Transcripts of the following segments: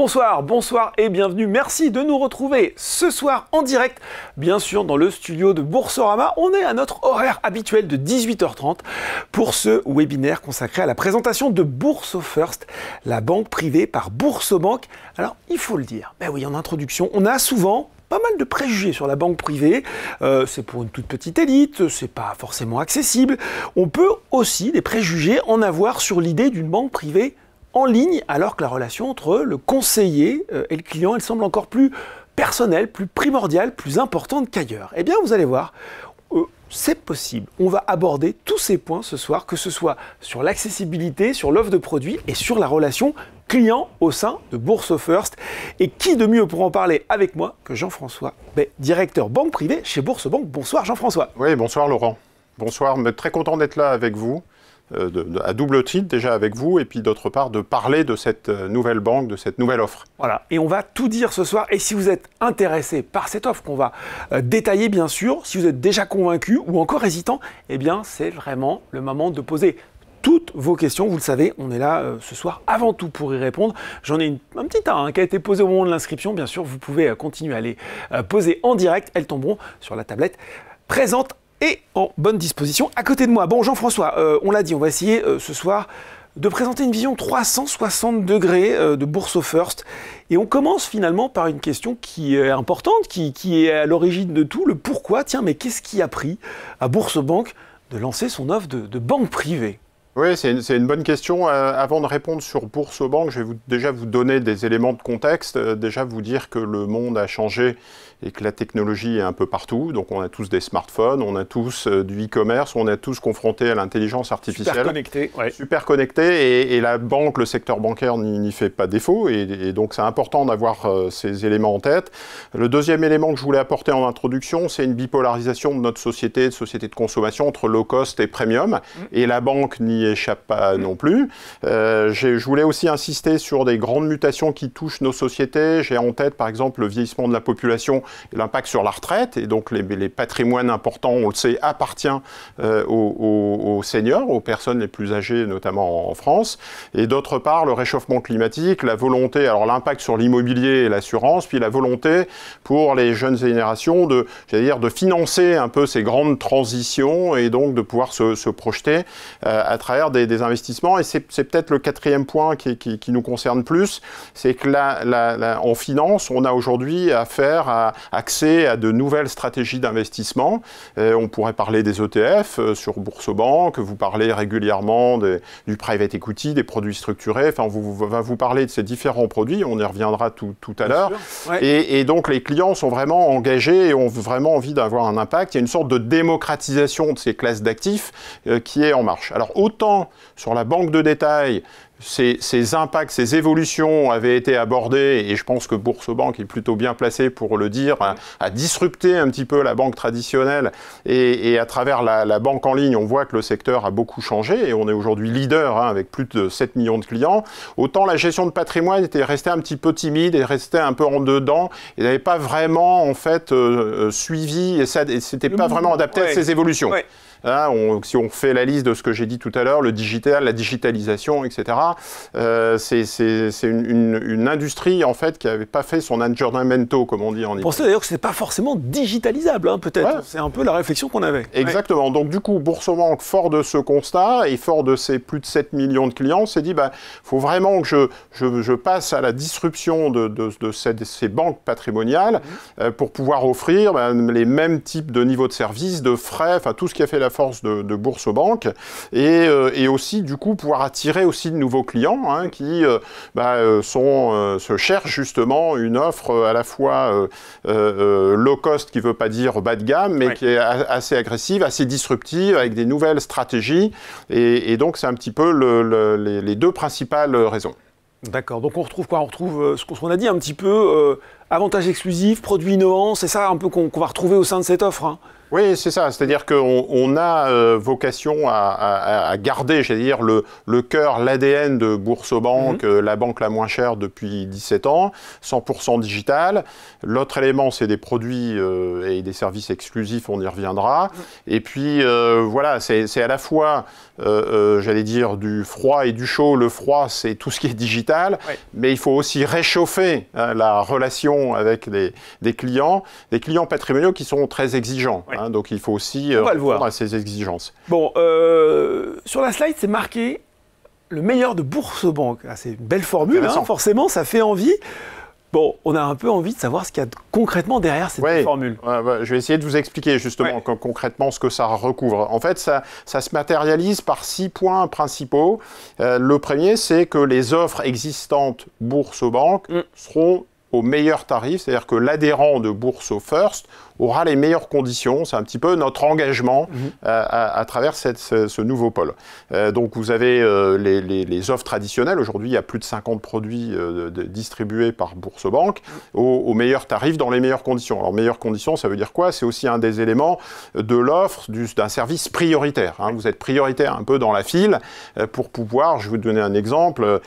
Bonsoir, bonsoir et bienvenue. Merci de nous retrouver ce soir en direct, bien sûr dans le studio de Boursorama. On est à notre horaire habituel de 18h30 pour ce webinaire consacré à la présentation de Bourso First, la banque privée par Boursobank. Alors, il faut le dire, ben oui, en introduction, on a souvent pas mal de préjugés sur la banque privée. C'est pour une toute petite élite, c'est pas forcément accessible. On peut aussi, des préjugés, en avoir sur l'idée d'une banque privée en ligne, alors que la relation entre le conseiller et le client, elle semble encore plus personnelle, plus primordiale, plus importante qu'ailleurs. Eh bien, vous allez voir, c'est possible. On va aborder tous ces points ce soir, que ce soit sur l'accessibilité, sur l'offre de produits et sur la relation client au sein de Bourso First. Et qui de mieux pour en parler avec moi que Jean-François, directeur banque privée chez Boursobank. Bonsoir Jean-François. Oui, bonsoir Laurent. Bonsoir, mais très content d'être là avec vous. À double titre déjà avec vous, et puis d'autre part de parler de cette nouvelle banque, de cette nouvelle offre. Voilà, et on va tout dire ce soir, et si vous êtes intéressé par cette offre qu'on va détailler bien sûr, si vous êtes déjà convaincu ou encore hésitant, eh bien c'est vraiment le moment de poser toutes vos questions. Vous le savez, on est là ce soir avant tout pour y répondre. J'en ai un petit tas qui a été posé au moment de l'inscription, bien sûr, vous pouvez continuer à les poser en direct, elles tomberont sur la tablette présente et en bonne disposition à côté de moi. Bon, Jean-François, on l'a dit, on va essayer ce soir de présenter une vision 360 degrés de Bourso First. Et on commence finalement par une question qui est importante, qui est à l'origine de tout, le pourquoi. Tiens, mais qu'est-ce qui a pris à Boursobank de lancer son offre de banque privée ? Oui, c'est une bonne question. Avant de répondre sur Boursobank, je vais déjà vous donner des éléments de contexte. Déjà vous dire que le monde a changé et que la technologie est un peu partout. Donc on a tous des smartphones, on a tous du e-commerce, on est tous confrontés à l'intelligence artificielle. Super connecté, ouais. Super connecté, et la banque, le secteur bancaire n'y fait pas défaut. Et donc c'est important d'avoir ces éléments en tête. Le deuxième élément que je voulais apporter en introduction, c'est une bipolarisation de notre société de consommation entre low cost et premium. Et la banque n'y échappe pas non plus. Je voulais aussi insister sur des grandes mutations qui touchent nos sociétés. J'ai en tête par exemple le vieillissement de la population et l'impact sur la retraite, et donc les patrimoines importants, on le sait, appartiennent aux seniors, aux personnes les plus âgées, notamment en France, et d'autre part le réchauffement climatique, la volonté, alors l'impact sur l'immobilier et l'assurance, puis la volonté pour les jeunes générations de financer un peu ces grandes transitions et donc de pouvoir se projeter à travers des investissements. Et c'est peut-être le quatrième point qui nous concerne plus, c'est que en finance, on a aujourd'hui accès à de nouvelles stratégies d'investissement. On pourrait parler des ETF sur Boursobank, vous parlez régulièrement du private equity, des produits structurés, enfin on va vous parler de ces différents produits, on y reviendra tout à l'heure. Ouais. Et donc les clients sont vraiment engagés et ont vraiment envie d'avoir un impact. Il y a une sorte de démocratisation de ces classes d'actifs qui est en marche. Alors autant sur la banque de détail, ces impacts, ces évolutions avaient été abordées, et je pense que Boursobank est plutôt bien placé pour le dire, à disrupter un petit peu la banque traditionnelle, et à travers la banque en ligne, on voit que le secteur a beaucoup changé, et on est aujourd'hui leader avec plus de 7 millions de clients. Autant la gestion de patrimoine était restée un petit peu timide, et restait un peu en dedans, et n'avait pas vraiment en fait suivi, et c'était pas vraiment adapté à ces évolutions. Ouais. Si on fait la liste de ce que j'ai dit tout à l'heure, le digital, la digitalisation, etc., c'est une industrie en fait qui n'avait pas fait son aggiornamento, comme on dit en Italie. Vous pensez d'ailleurs que ce n'est pas forcément digitalisable, peut-être. Ouais. C'est un peu la réflexion qu'on avait. Exactement. Ouais. Donc du coup, Boursobank, fort de ce constat et fort de ces plus de 7 millions de clients, s'est dit, faut vraiment que je passe à la disruption de ces banques patrimoniales pour pouvoir offrir les mêmes types de niveaux de service, de frais, enfin tout ce qui a fait la force de Boursobank, et aussi du coup pouvoir attirer aussi de nouveaux clients qui se cherchent justement une offre à la fois low cost, qui ne veut pas dire bas de gamme, mais qui est assez agressive, assez disruptive, avec des nouvelles stratégies, et donc c'est un petit peu les deux principales raisons. D'accord, donc on retrouve quoi? On retrouve ce qu'on a dit un petit peu, avantages exclusifs, produits innovants, c'est ça un peu qu'on va retrouver au sein de cette offre. Oui, c'est ça. C'est-à-dire qu'on a vocation à garder, j'allais dire, le cœur, l'ADN de Boursorama, la banque la moins chère depuis 17 ans, 100% digital. L'autre élément, c'est des produits et des services exclusifs, on y reviendra. Et puis, voilà, c'est à la fois, j'allais dire, du froid et du chaud. Le froid, c'est tout ce qui est digital, mais il faut aussi réchauffer la relation avec des clients patrimoniaux qui sont très exigeants. Donc il faut aussi répondre à ces exigences. Bon, sur la slide, c'est marqué le meilleur de Boursorama. C'est une belle formule, forcément, ça fait envie. Bon, on a un peu envie de savoir ce qu'il y a concrètement derrière cette formule. Je vais essayer de vous expliquer justement concrètement ce que ça recouvre. En fait, ça se matérialise par 6 points principaux. Le premier, c'est que les offres existantes Boursorama seront au meilleur tarif, c'est-à-dire que l'adhérent de Bourso First aura les meilleures conditions. C'est un petit peu notre engagement à travers ce nouveau pôle. Donc vous avez les offres traditionnelles. Aujourd'hui, il y a plus de 50 produits distribués par Boursorama au meilleur tarif dans les meilleures conditions. Alors meilleures conditions, ça veut dire quoi? C'est aussi un des éléments de l'offre d'un service prioritaire. Vous êtes prioritaire un peu dans la file pour pouvoir, je vais vous donner un exemple,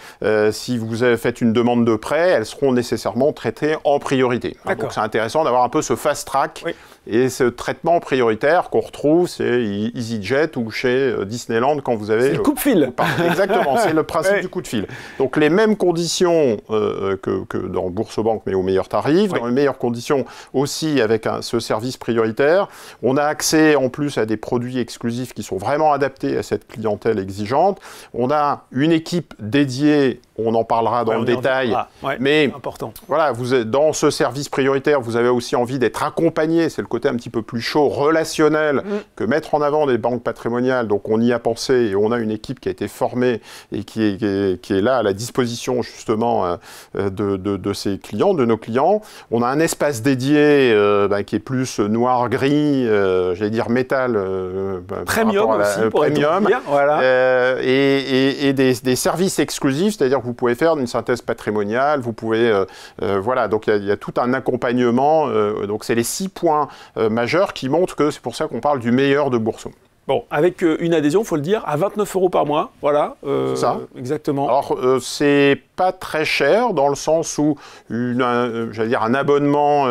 si vous faites une demande de prêt, elles seront nécessairement traitées en priorité. Donc c'est intéressant d'avoir un peu ce fast track. Et ce traitement prioritaire qu'on retrouve, c'est EasyJet ou chez Disneyland quand vous avez... C'est le coup de fil. Exactement, c'est le principe du coup de fil. Donc les mêmes conditions que dans Boursorama, mais au meilleur tarif, dans les meilleures conditions aussi avec ce service prioritaire. On a accès en plus à des produits exclusifs qui sont vraiment adaptés à cette clientèle exigeante. On a une équipe dédiée, on en parlera dans le détail, mais important. Voilà, dans ce service prioritaire, vous avez aussi envie d'être accompagné, c'est le côté un petit peu plus chaud, relationnel, que mettre en avant des banques patrimoniales. Donc on y a pensé et on a une équipe qui a été formée et qui est là à la disposition justement de ces clients, de nos clients. On a un espace dédié qui est plus noir-gris, j'allais dire métal. Premium aussi, pour premium. Voilà. Et des services exclusifs, c'est-à-dire que vous pouvez faire une synthèse patrimoniale, vous pouvez... voilà, donc il y a tout un accompagnement. Donc c'est les 6 points majeurs qui montrent que c'est pour ça qu'on parle du meilleur de Boursorama. Bon, avec une adhésion, il faut le dire, à 29 € par mois. Voilà. C'est ça. Exactement. Alors, c'est pas très cher dans le sens où j'allais dire un abonnement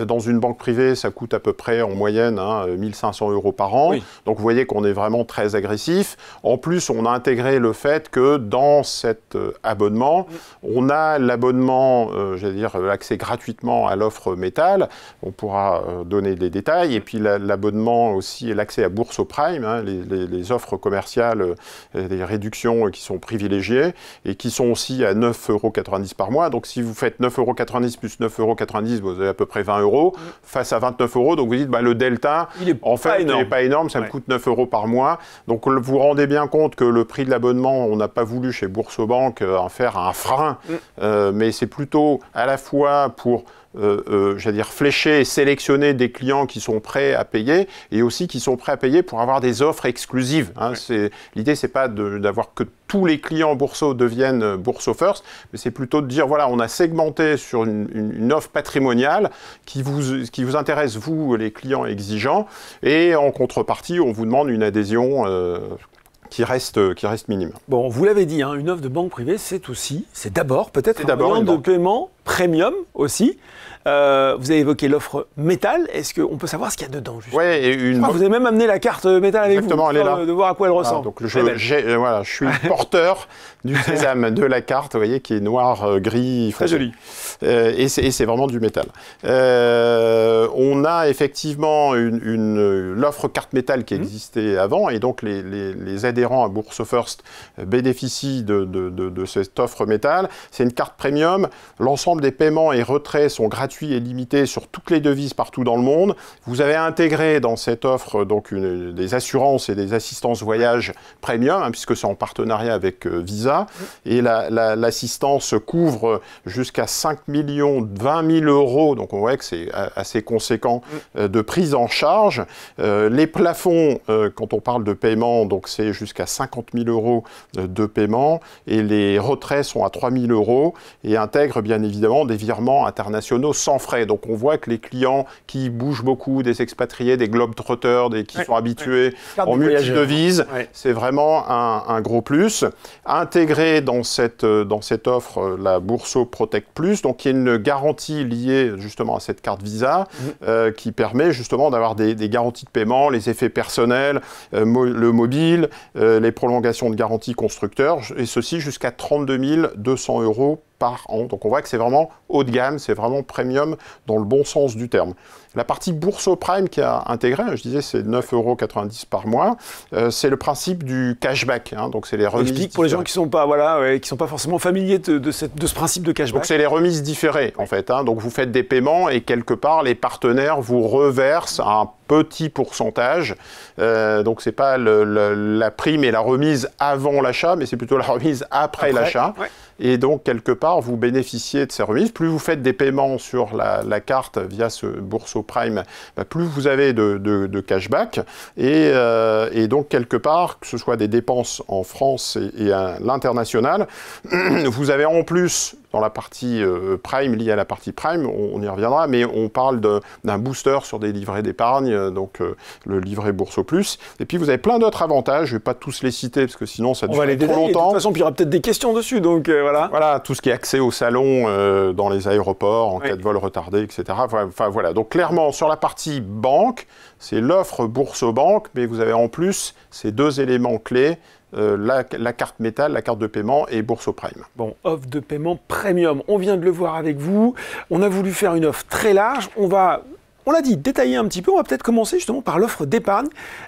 dans une banque privée, ça coûte à peu près en moyenne 1 500 € par an. Donc vous voyez qu'on est vraiment très agressif. En plus, on a intégré le fait que dans cet abonnement, on a l'abonnement, j'allais dire l'accès gratuitement à l'offre métal. On pourra donner des détails. Et puis l'abonnement aussi, l'accès à Bourso Prime, les offres commerciales, des réductions qui sont privilégiées et qui sont aussi à 9,90 € par mois. Donc si vous faites 9,90 € plus 9,90 €, vous avez à peu près 20 € face à 29 €. Donc vous dites, le delta, il n'est pas énorme, ça me coûte 9 € par mois. Donc vous vous rendez bien compte que le prix de l'abonnement, on n'a pas voulu chez Boursorama en faire un frein, mais c'est plutôt à la fois pour... j'allais dire flécher et sélectionner des clients qui sont prêts à payer et aussi qui sont prêts à payer pour avoir des offres exclusives. L'idée, c'est pas d'avoir que tous les clients Bourso deviennent Bourso First, mais c'est plutôt de dire, voilà, on a segmenté sur une offre patrimoniale qui vous intéresse, vous, les clients exigeants, et en contrepartie, on vous demande une adhésion qui reste minime. Bon, vous l'avez dit, une offre de banque privée, c'est d'abord peut-être un moyen de paiement premium aussi. Vous avez évoqué l'offre métal. Est-ce qu'on peut savoir ce qu'il y a dedans? Oui, vous avez même amené la carte métal avec vous, elle est là. De voir à quoi elle ressemble. Donc je suis porteur du sésame de la carte, vous voyez, qui est noir, gris. Très joli. Et c'est vraiment du métal. On a effectivement l'offre carte métal qui existait avant, et donc les adhérents à Bourso First bénéficient de cette offre métal. C'est une carte premium. L'ensemble des paiements et retraits sont gratuits et limité sur toutes les devises partout dans le monde. Vous avez intégré dans cette offre donc des assurances et des assistances voyage premium, puisque c'est en partenariat avec Visa. Et l'assistance couvre jusqu'à 5 20 000 €, donc on voit que c'est assez conséquent de prise en charge. Les plafonds, quand on parle de paiement, donc c'est jusqu'à 50 000 € de paiement, et les retraits sont à 3 000 € et intègrent bien évidemment évidemment des virements internationaux sans frais. Donc on voit que les clients qui bougent beaucoup, des expatriés, des globetrotters, qui sont habitués en multidevises, c'est vraiment un gros plus. Intégré dans cette offre la Bourso Protect Plus, donc il y a une garantie liée justement à cette carte Visa qui permet justement d'avoir des garanties de paiement, les effets personnels, le mobile, les prolongations de garantie constructeur, et ceci jusqu'à 32 200 € par an. Donc on voit que c'est vraiment haut de gamme, c'est vraiment premium dans le bon sens du terme. La partie Bourso Prime qui a intégré, je disais c'est 9,90 € par mois, c'est le principe du cashback. Hein, donc c'est les remises. Explique pour les gens qui sont pas qui sont pas forcément familiers de ce principe de cashback. Donc c'est les remises différées en fait. Hein, donc vous faites des paiements et quelque part les partenaires vous reversent un petit pourcentage. Donc c'est pas la prime et la remise avant l'achat, mais c'est plutôt la remise après l'achat. Ouais. Et donc, quelque part, vous bénéficiez de ces remises. Plus vous faites des paiements sur la carte via ce Bourso Prime, plus vous avez de cashback. Et donc, quelque part, que ce soit des dépenses en France et à l'international, vous avez en plus, dans la partie Prime, liée à la partie Prime, on y reviendra, mais on parle d'un booster sur des livrets d'épargne, donc le livret Bourso Plus. Et puis, vous avez plein d'autres avantages. Je ne vais pas tous les citer, parce que sinon, ça dure trop longtemps. De toute façon, il y aura peut-être des questions dessus, donc voilà, tout ce qui est accès au salon dans les aéroports, en cas de vol retardé, etc. Enfin, voilà. Donc, clairement, sur la partie banque, c'est l'offre Bourso Banque, mais vous avez en plus ces deux éléments clés, la carte métal, la carte de paiement et Bourso Prime. Bon, offre de paiement premium, on vient de le voir avec vous. On a voulu faire une offre très large. On l'a dit, détailler un petit peu, on va peut-être commencer justement par l'offre d'épargne,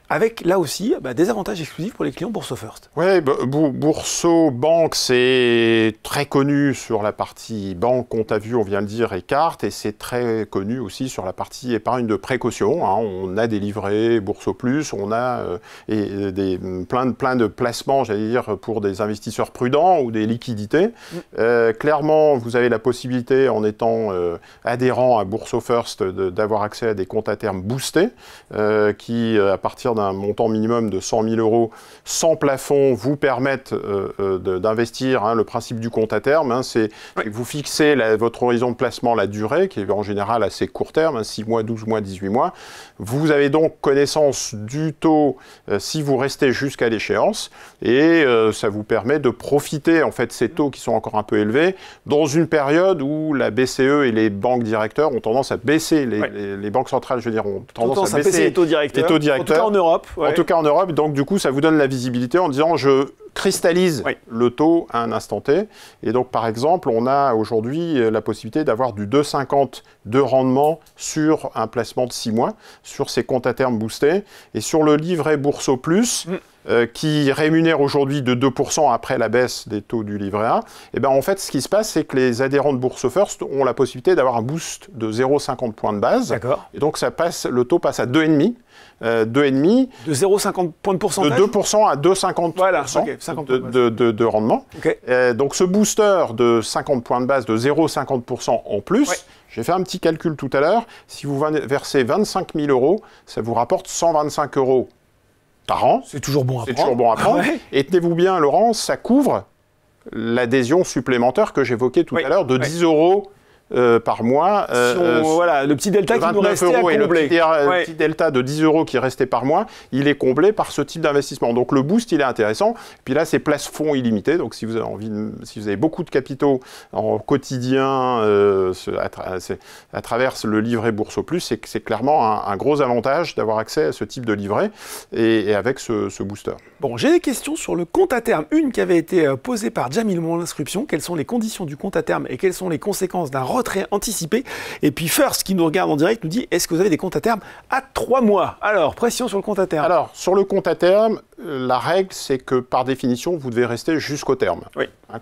avec là aussi des avantages exclusifs pour les clients Bourso First. Oui, Bourso Banque, c'est très connu sur la partie banque, compte à vue, on vient de le dire, et carte, et c'est très connu aussi sur la partie épargne de précaution. Hein. On a des livrets Bourso Plus, on a plein de placements, j'allais dire, pour des investisseurs prudents ou des liquidités. Clairement, vous avez la possibilité, en étant adhérent à Bourso First, d'avoir accès à des comptes à terme boostés qui, à partir d'un montant minimum de 100 000 € sans plafond, vous permettent d'investir. Hein, le principe du compte à terme, hein, c'est que vous fixez votre horizon de placement, la durée, qui est en général assez court terme, hein, 6 mois, 12 mois, 18 mois. Vous avez donc connaissance du taux si vous restez jusqu'à l'échéance et ça vous permet de profiter en fait de ces taux qui sont encore un peu élevés dans une période où la BCE et les banques directeurs ont tendance à baisser les banques centrales, je veux dire, ont tendance à baisser les taux directeurs. En tout cas en Europe. En tout cas en Europe. Donc du coup, ça vous donne la visibilité en disant je cristallise le taux à un instant T. Et donc, par exemple, on a aujourd'hui la possibilité d'avoir du 2,50 de rendement sur un placement de 6 mois, sur ces comptes à terme boostés. Et sur le livret Bourso Plus, qui rémunère aujourd'hui de 2% après la baisse des taux du livret A, et ben en fait, ce qui se passe, c'est que les adhérents de Bourso First ont la possibilité d'avoir un boost de 0,50 points de base. Et donc, le taux passe à 2,5. 2,5. De 0,50 points de pourcentage. De 2% à 2,50% voilà, de rendement. Donc, ce booster de 50 points de base, de 0,50% en plus, j'ai fait un petit calcul tout à l'heure. Si vous versez 25 000 €, ça vous rapporte 125 € par an. C'est toujours bon à prendre. C'est toujours bon à prendre. Et tenez-vous bien, Laurent, ça couvre l'adhésion supplémentaire que j'évoquais tout à l'heure de 10 € par mois. Voilà, le petit delta qui nous restait à combler. Le petit delta de 10 € qui restait par mois, il est comblé par ce type d'investissement. Donc le boost, il est intéressant. Puis là, c'est place fonds illimité. Donc si vous avez si vous avez beaucoup de capitaux en quotidien à travers le livret Bourso Plus, c'est clairement un gros avantage d'avoir accès à ce type de livret et avec ce booster. Bon, j'ai des questions sur le compte à terme. Une qui avait été posée par Jamil Mon l'inscription. Quelles sont les conditions du compte à terme et quelles sont les conséquences d'un retrait anticipé? Et puis First, qui nous regarde en direct, nous dit: est-ce que vous avez des comptes à terme à 3 mois? Alors, pression sur le compte à terme. Alors, sur le compte à terme, la règle, c'est que par définition, vous devez rester jusqu'au terme.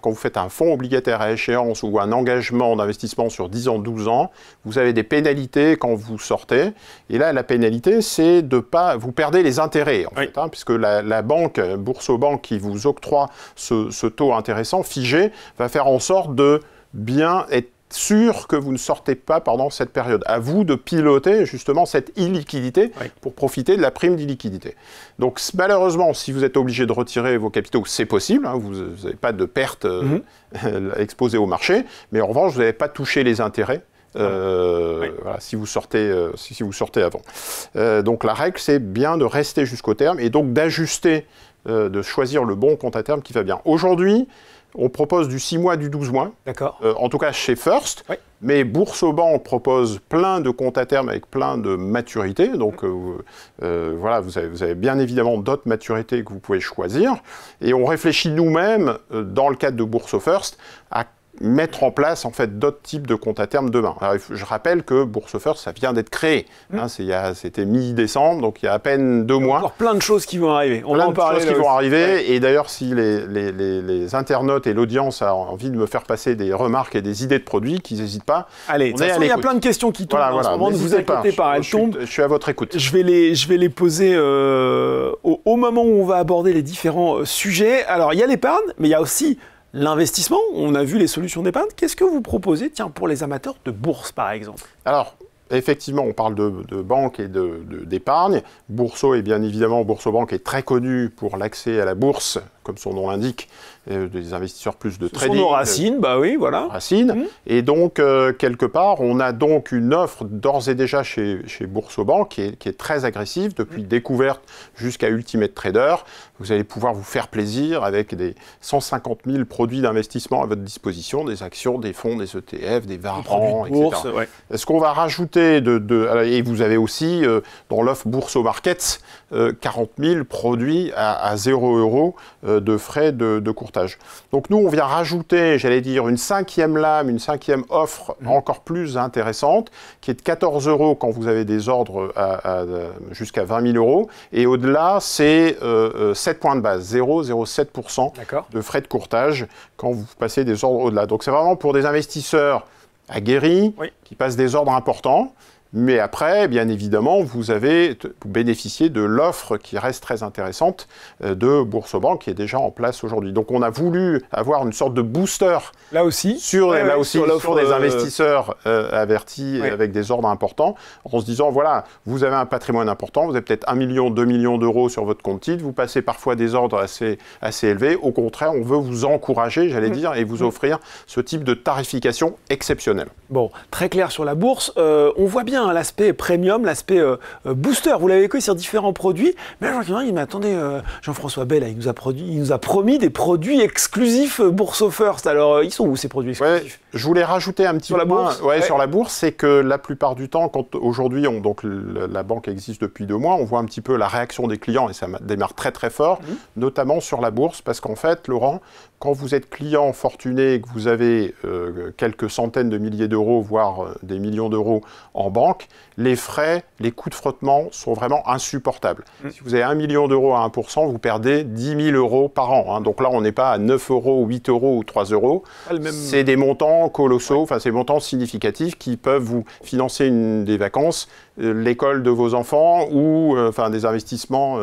Quand vous faites un fonds obligataire à échéance ou un engagement d'investissement sur 10 ans, 12 ans, vous avez des pénalités quand vous sortez. Et là, la pénalité, c'est de pas... Vous perdez les intérêts, en fait, puisque la banque, Bourso Banque, qui vous octroie ce taux intéressant, figé, va faire en sorte de bien être sûr que vous ne sortez pas pendant cette période. À vous de piloter justement cette illiquidité pour profiter de la prime d'illiquidité. Donc malheureusement, si vous êtes obligé de retirer vos capitaux, c'est possible, hein, vous n'avez pas de perte exposée au marché, mais en revanche, vous n'avez pas touché les intérêts. Voilà, si vous sortez avant. Donc la règle, c'est bien de rester jusqu'au terme et donc d'ajuster, de choisir le bon compte à terme qui va bien. Aujourd'hui, on propose du 6 mois, du 12 mois. D'accord. En tout cas chez First. Mais Boursorama propose plein de comptes à terme avec plein de maturités. Donc voilà, vous avez bien évidemment d'autres maturités que vous pouvez choisir. Et on réfléchit nous-mêmes, dans le cadre de Bourso First, à mettre en place en fait d'autres types de comptes à terme demain. Alors, je rappelle que Bourso First, ça vient d'être créé. Hein, c'était mi-décembre, donc il y a à peine 2 mois. Il y a encore plein de choses qui vont arriver. On va en parler. Plein de choses qui vont arriver. Et d'ailleurs, si les internautes et l'audience ont envie de me faire passer des remarques et des idées de produits, qu'ils n'hésitent pas. Allez, de toute façon, il y a plein de questions qui tombent en ce moment. Ne vous inquiétez pas, elles tombent. Je suis à votre écoute. Je vais les poser au moment où on va aborder les différents sujets. Alors, il y a l'épargne, mais il y a aussi l'investissement. On a vu les solutions d'épargne. Qu'est-ce que vous proposez, tiens, pour les amateurs de bourse, par exemple? Alors, effectivement, on parle de banque et d'épargne. Bourso est bien évidemment, Boursobank est très connu pour l'accès à la bourse, comme son nom l'indique, des investisseurs plus de trading. Ce sont nos racines, bah oui, voilà. Racines. Et donc, quelque part, on a donc une offre d'ores et déjà chez Boursobank qui est très agressive, depuis découverte jusqu'à Ultimate Trader. Vous allez pouvoir vous faire plaisir avec des 150 000 produits d'investissement à votre disposition, des actions, des fonds, des ETF, des varans, etc. Bourse, Est-ce qu'on va rajouter et vous avez aussi dans l'offre Bourso Markets 40 000 produits à 0 € de frais de courtage. Donc nous, on vient rajouter, j'allais dire, une 5e lame, une 5e offre encore plus intéressante, qui est de 14 € quand vous avez des ordres jusqu'à 20 000 €. Et au-delà, c'est 7 points de base, 0,07% de frais de courtage quand vous passez des ordres au-delà. Donc c'est vraiment pour des investisseurs aguerris, qui passent des ordres importants. Mais après, bien évidemment, vous bénéficiez de l'offre qui reste très intéressante de Boursobank qui est déjà en place aujourd'hui. Donc on a voulu avoir une sorte de booster là aussi sur des investisseurs avertis avec des ordres importants, en se disant, voilà, vous avez un patrimoine important, vous avez peut-être 1 million, 2 millions d'euros sur votre compte titre, vous passez parfois des ordres assez élevés. Au contraire, on veut vous encourager, j'allais dire, et vous offrir ce type de tarification exceptionnelle. Bon, très clair sur la bourse. On voit bien l'aspect premium, l'aspect booster. Vous l'avez vu sur différents produits. Mais là, il m'a attendez, Jean-François Bell, il nous a promis des produits exclusifs Bourso First. Alors, ils sont où ces produits exclusifs? Je voulais rajouter un petit point sur la bourse, c'est que la plupart du temps, quand aujourd'hui, la banque existe depuis 2 mois, on voit un petit peu la réaction des clients et ça démarre très très fort, notamment sur la bourse, parce qu'en fait, Laurent, quand vous êtes client fortuné et que vous avez quelques centaines de milliers d'euros, voire des millions d'euros en banque, les frais, les coûts de frottement sont vraiment insupportables. Si vous avez 1 million d'euros à 1%, vous perdez 10 000 € par an. Hein. Donc là, on n'est pas à 9 €, 8 € ou 3 €. C'est des montants colossaux, enfin c'est des montants significatifs qui peuvent vous financer des vacances, l'école de vos enfants ou des investissements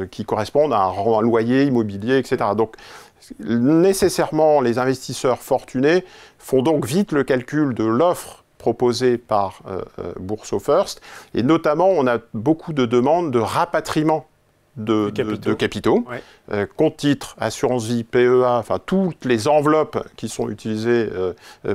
qui correspondent à un loyer immobilier, etc. Donc, nécessairement, les investisseurs fortunés font donc vite le calcul de l'offre proposée par Bourso First, et notamment on a beaucoup de demandes de rapatriement de capitaux, compte titres, assurance vie, PEA, enfin toutes les enveloppes qui sont utilisées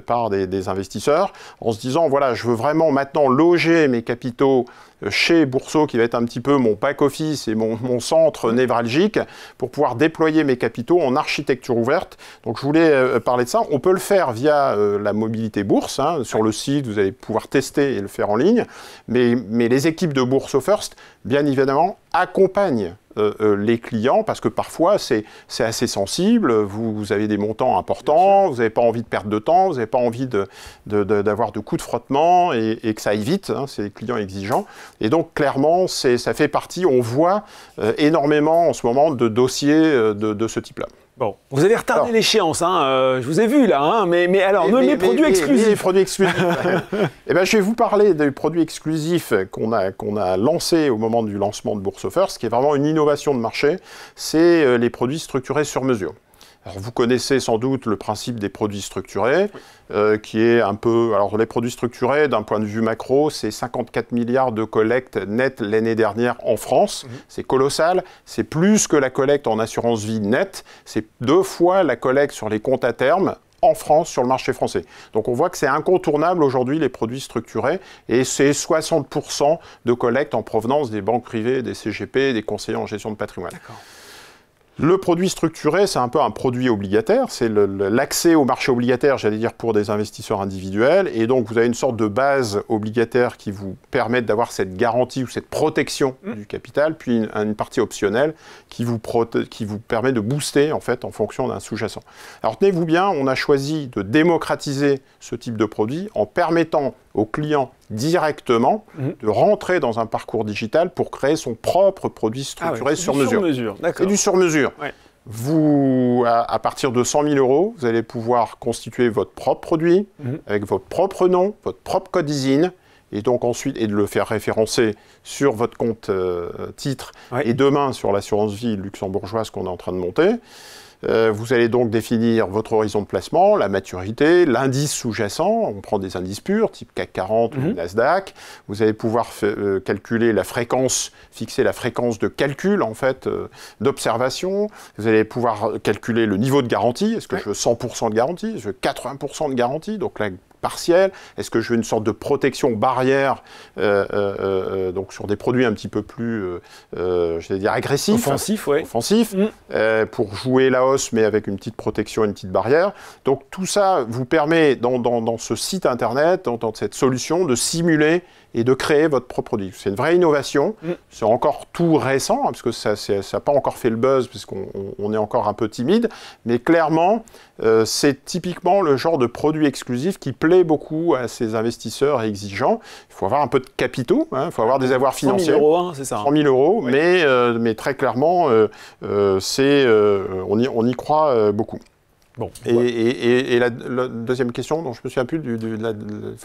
par des investisseurs, en se disant, voilà, je veux vraiment maintenant loger mes capitaux chez Bourso, qui va être un petit peu mon back-office et mon centre névralgique, pour pouvoir déployer mes capitaux en architecture ouverte. Donc je voulais parler de ça. On peut le faire via la mobilité bourse, hein, sur le site, vous allez pouvoir tester et le faire en ligne, mais les équipes de Bourso First, bien évidemment, accompagnent les clients, parce que parfois c'est assez sensible, vous avez des montants importants, vous n'avez pas envie de perdre de temps, vous n'avez pas envie d'avoir de coups de frottement et que ça aille vite, hein, c'est des clients exigeants. Et donc clairement, ça fait partie, on voit énormément en ce moment de dossiers de ce type-là. Bon, vous avez retardé l'échéance, hein, je vous ai vu là, hein, mais alors, mes produits exclusifs. Les produits exclusifs. Eh ben, je vais vous parler des produits exclusifs qu'on a lancés au moment du lancement de Bourso First, qui est vraiment une innovation de marché, c'est les produits structurés sur mesure. Alors, vous connaissez sans doute le principe des produits structurés, qui est un peu... Alors, les produits structurés, d'un point de vue macro, c'est 54 milliards de collectes nettes l'année dernière en France. C'est colossal. C'est plus que la collecte en assurance vie nette. C'est 2 fois la collecte sur les comptes à terme en France, sur le marché français. Donc on voit que c'est incontournable aujourd'hui, les produits structurés, et c'est 60% de collecte en provenance des banques privées, des CGP, des conseillers en gestion de patrimoine. Le produit structuré, c'est un peu un produit obligataire, c'est l'accès au marché obligataire, j'allais dire, pour des investisseurs individuels, et donc vous avez une sorte de base obligataire qui vous permet d'avoir cette garantie ou cette protection du capital, puis une partie optionnelle qui vous permet de booster, en fait, en fonction d'un sous-jacent. Alors tenez-vous bien, on a choisi de démocratiser ce type de produit en permettant aux clients directement de rentrer dans un parcours digital pour créer son propre produit structuré sur mesure. C'est du sur-mesure. Ouais. Vous, à partir de 100 000 €, vous allez pouvoir constituer votre propre produit avec votre propre nom, votre propre code ISIN, et donc ensuite, et de le faire référencer sur votre compte titre, et demain sur l'assurance vie luxembourgeoise qu'on est en train de monter. Vous allez donc définir votre horizon de placement, la maturité, l'indice sous-jacent, on prend des indices purs, type CAC 40 ou Nasdaq. Vous allez pouvoir calculer la fréquence, fixer la fréquence de calcul, en fait, d'observation. Vous allez pouvoir calculer le niveau de garantie. Est-ce que je veux 100% de garantie? Je veux 80% de garantie? Donc là, partielle. Est-ce que je veux une sorte de protection barrière donc sur des produits un petit peu plus, je vais dire, agressifs, offensifs, pour jouer la hausse, mais avec une petite protection, une petite barrière. Donc tout ça vous permet, dans ce site internet, dans cette solution, de simuler et de créer votre propre produit. C'est une vraie innovation. C'est encore tout récent, hein, parce que ça n'a pas encore fait le buzz, puisqu'on est encore un peu timide. Mais clairement, c'est typiquement le genre de produit exclusif qui plaît beaucoup à ces investisseurs exigeants. Il faut avoir un peu de capitaux, hein, il faut avoir des avoirs financiers. 100 000 €, hein, c'est ça. 100 000 €, oui. mais très clairement, on y croit beaucoup. Bon, et la deuxième question, dont je me souviens plus de la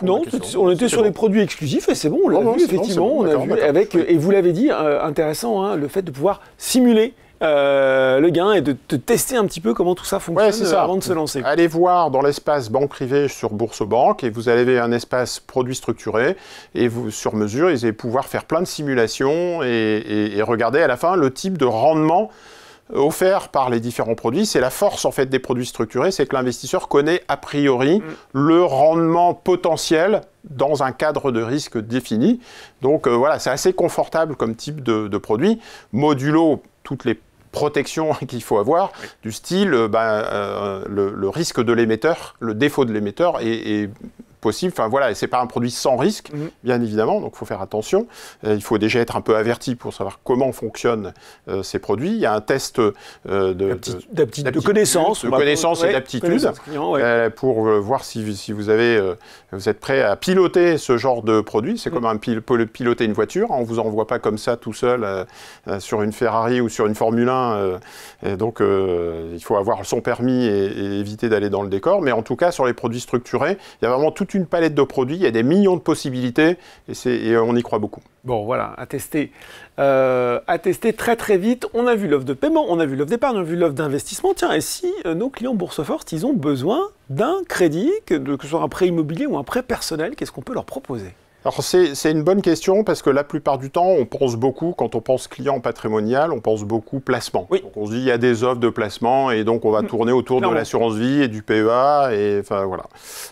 non, on était sur les produits exclusifs et c'est bon, on l'a vu, effectivement, on a vu avec, et vous l'avez dit, intéressant, hein, le fait de pouvoir simuler le gain et de tester un petit peu comment tout ça fonctionne avant de se lancer. Allez voir dans l'espace banque privée sur Boursorama et vous avez un espace produit structuré et vous, sur mesure, vous allez pouvoir faire plein de simulations et regarder à la fin le type de rendement offert par les différents produits. C'est la force en fait des produits structurés, c'est que l'investisseur connaît a priori le rendement potentiel dans un cadre de risque défini. Donc voilà, c'est assez confortable comme type de produit, modulo toutes les protections qu'il faut avoir, du style le risque de l'émetteur, le défaut de l'émetteur est possible. Enfin voilà, et c'est pas un produit sans risque, bien évidemment, donc il faut faire attention. Il faut déjà être un peu averti pour savoir comment fonctionnent ces produits. Il y a un test de connaissance et d'aptitude pour voir si vous êtes prêt à piloter ce genre de produit. C'est comme piloter une voiture. On ne vous envoie pas comme ça tout seul sur une Ferrari ou sur une Formule 1. Donc il faut avoir son permis et éviter d'aller dans le décor. Mais en tout cas, sur les produits structurés, il y a vraiment toute une palette de produits, il y a des millions de possibilités et on y croit beaucoup. Bon voilà, à tester très très vite. On a vu l'offre de paiement, on a vu l'offre d'épargne, on a vu l'offre d'investissement. Tiens, et si nos clients Bourse-First, ils ont besoin d'un crédit, que ce soit un prêt immobilier ou un prêt personnel, qu'est-ce qu'on peut leur proposer ? Alors c'est une bonne question parce que la plupart du temps, on pense beaucoup, quand on pense client patrimonial, on pense beaucoup placement. Oui. Donc on se dit il y a des offres de placement et donc on va tourner autour de l'assurance vie et du PEA et enfin voilà.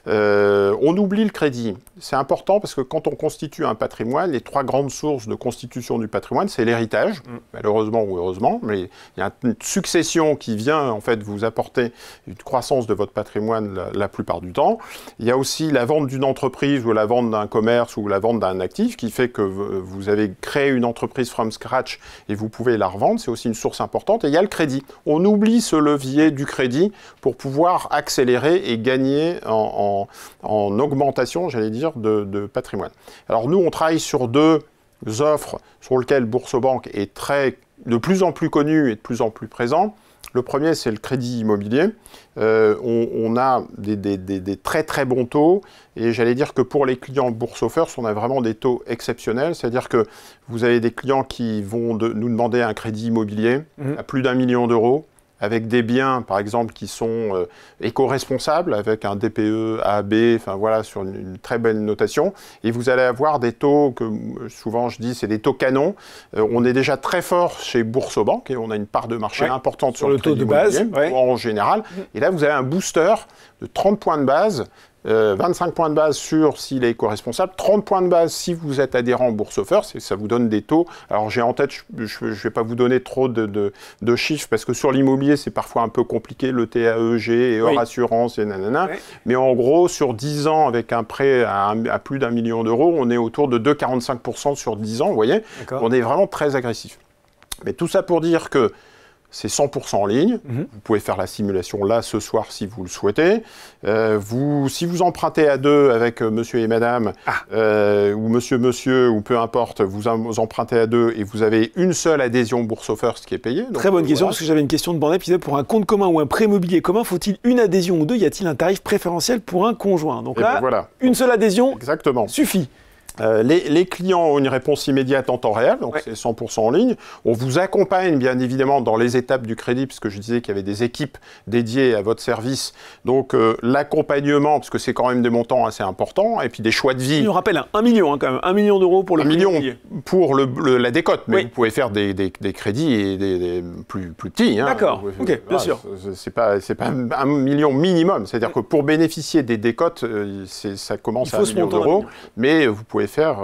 On oublie le crédit. C'est important parce que quand on constitue un patrimoine, les 3 grandes sources de constitution du patrimoine, c'est l'héritage, malheureusement ou heureusement, mais il y a une succession qui vient en fait vous apporter une croissance de votre patrimoine la plupart du temps. Il y a aussi la vente d'une entreprise ou la vente d'un commerce ou la vente d'un actif qui fait que vous avez créé une entreprise from scratch et vous pouvez la revendre, c'est aussi une source importante. Et il y a le crédit. On oublie ce levier du crédit pour pouvoir accélérer et gagner en augmentation, j'allais dire, de patrimoine. Alors nous, on travaille sur 2 offres sur lesquelles Boursorama est de plus en plus connu et de plus en plus présent. Le premier, c'est le crédit immobilier. On a des très très bons taux et j'allais dire que pour les clients Bourse-First, on a vraiment des taux exceptionnels. C'est-à-dire que vous avez des clients qui vont nous demander un crédit immobilier à plus d'1 million d'euros avec des biens, par exemple, qui sont éco-responsables, avec un DPE A, B, enfin voilà, sur une très belle notation. Et vous allez avoir des taux que souvent je dis, c'est des taux canons. On est déjà très fort chez Boursorama et on a une part de marché importante sur le taux de base en général. Et là, vous avez un booster de 30 points de base. 25 points de base sur s'il est éco-responsable, 30 points de base si vous êtes adhérent au Boursorama, et ça vous donne des taux. Alors j'ai en tête, je ne vais pas vous donner trop de chiffres, parce que sur l'immobilier, c'est parfois un peu compliqué, le TAEG et hors assurance et nanana. Mais en gros, sur 10 ans, avec un prêt à plus d'1 million d'euros, on est autour de 2,45% sur 10 ans, vous voyez. On est vraiment très agressif. Mais tout ça pour dire que c'est 100% en ligne. Vous pouvez faire la simulation là, ce soir, si vous le souhaitez. Si vous empruntez à deux avec monsieur et madame, ou monsieur, ou peu importe, vous empruntez à deux et vous avez une seule adhésion Bourso First qui est payée. Donc, très bonne question, parce que j'avais une question de Bornet, puis pour un compte commun ou un prêt immobilier commun, faut-il une adhésion ou deux? Y a-t-il un tarif préférentiel pour un conjoint? Donc là, une seule adhésion suffit. Les clients ont une réponse immédiate en temps réel, donc c'est 100% en ligne. On vous accompagne bien évidemment dans les étapes du crédit, puisque je disais qu'il y avait des équipes dédiées à votre service. Donc l'accompagnement, parce que c'est quand même des montants assez importants, et puis des choix de vie. Je nous rappelle, 1 million quand même, 1 million d'euros pour le million pour la décote, mais vous pouvez faire des crédits et des plus petits. Hein. D'accord, ok, bien sûr. C'est pas 1 million minimum, c'est-à-dire que pour bénéficier des décotes, ça commence à 1 million d'euros, mais vous pouvez faire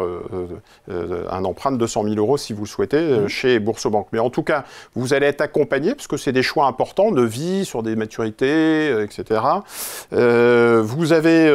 un emprunt de 200 000 euros si vous le souhaitez chez Boursorama. Mais en tout cas, vous allez être accompagné parce que c'est des choix importants de vie, sur des maturités, etc. Vous avez,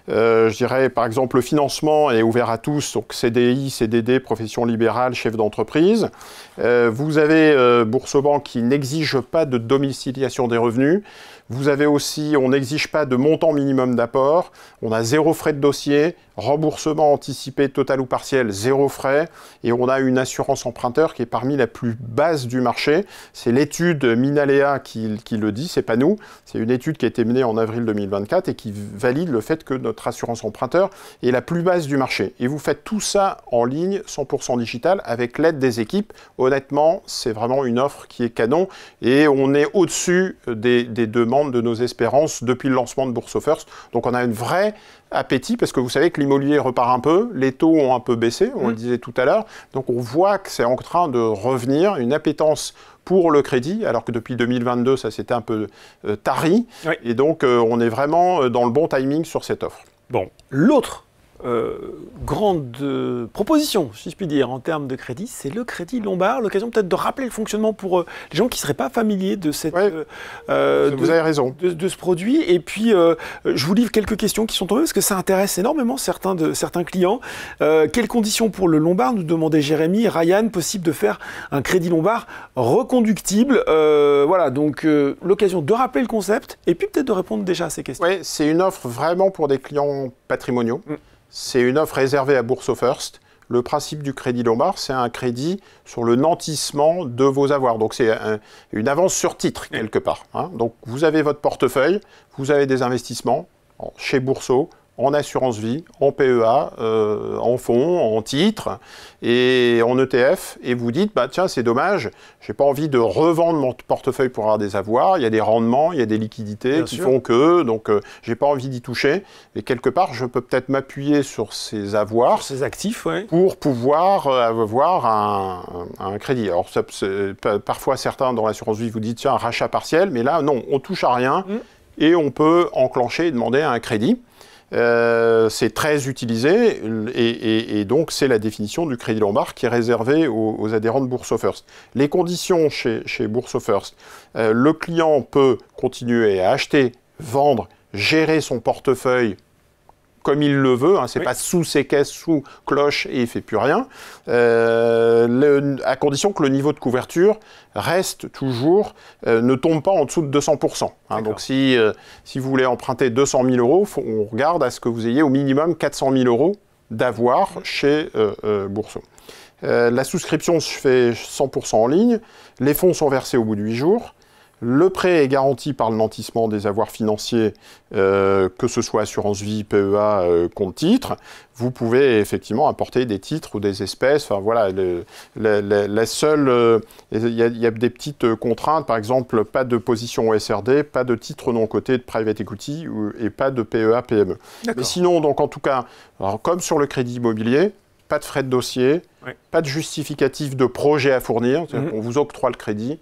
je dirais, par exemple, le financement est ouvert à tous, donc CDI, CDD, profession libérale, chef d'entreprise. Vous avez Boursorama qui n'exige pas de domiciliation des revenus. Vous avez aussi, on n'exige pas de montant minimum d'apport, on a 0 frais de dossier, remboursement anticipé total ou partiel, 0 frais, et on a une assurance emprunteur qui est parmi la plus basse du marché. C'est l'étude Minalea qui le dit, c'est pas nous, c'est une étude qui a été menée en avril 2024 et qui valide le fait que notre assurance emprunteur est la plus basse du marché. Et vous faites tout ça en ligne, 100% digital, avec l'aide des équipes. Honnêtement, c'est vraiment une offre qui est canon, et on est au-dessus des demandes de nos espérances depuis le lancement de Bourso First. Donc on a une vraie appétit, parce que vous savez que l'immobilier repart un peu, les taux ont un peu baissé, on le disait tout à l'heure, donc on voit que c'est en train de revenir, une appétence pour le crédit, alors que depuis 2022, ça s'était un peu tari, et donc on est vraiment dans le bon timing sur cette offre. Bon, l'autre grande proposition, si je puis dire, en termes de crédit, c'est le crédit lombard. L'occasion peut-être de rappeler le fonctionnement pour les gens qui ne seraient pas familiers de cette, vous avez raison. De ce produit. Et puis, je vous livre quelques questions qui sont tombées parce que ça intéresse énormément certains clients. Quelles conditions pour le lombard, nous demandait Jérémy. Ryan, possible de faire un crédit lombard reconductible. Voilà, donc l'occasion de rappeler le concept et puis peut-être de répondre déjà à ces questions. Oui, c'est une offre vraiment pour des clients patrimoniaux. C'est une offre réservée à Bourso First. Le principe du crédit lombard, c'est un crédit sur le nantissement de vos avoirs. Donc c'est une avance sur titre, quelque part. Hein. Donc vous avez votre portefeuille, vous avez des investissements chez Bourso, en assurance vie, en PEA, en fonds, en titres et en ETF, et vous dites, bah tiens, c'est dommage, j'ai pas envie de revendre mon portefeuille pour avoir des avoirs, il y a des rendements, il y a des liquidités qui font que, donc j'ai pas envie d'y toucher, et quelque part, je peux peut-être m'appuyer sur ces avoirs, sur ces actifs, pour pouvoir avoir un crédit. Alors parfois, certains dans l'assurance vie vous disent, tiens, un rachat partiel, mais là, non, on touche à rien, et on peut enclencher et demander un crédit. C'est très utilisé et donc c'est la définition du crédit lombard qui est réservé aux adhérents de Bourso First. Les conditions chez Bourso First, le client peut continuer à acheter, vendre, gérer son portefeuille comme il le veut, hein, c'est pas sous ses caisses, sous cloche et il fait plus rien, à condition que le niveau de couverture reste toujours, ne tombe pas en dessous de 200%. Hein, donc si vous voulez emprunter 200 000 euros, on regarde à ce que vous ayez au minimum 400 000 euros d'avoir chez Bourso. La souscription se fait 100% en ligne, les fonds sont versés au bout de 8 jours. Le prêt est garanti par le nantissement des avoirs financiers, que ce soit assurance vie, PEA, compte titre. Vous pouvez effectivement apporter des titres ou des espèces. Enfin voilà, la seule, il y a des petites contraintes, par exemple, pas de position au SRD, pas de titre non coté de private equity et pas de PEA, PME. Mais sinon, donc en tout cas, alors, comme sur le crédit immobilier, pas de frais de dossier, pas de justificatif de projet à fournir. On vous octroie le crédit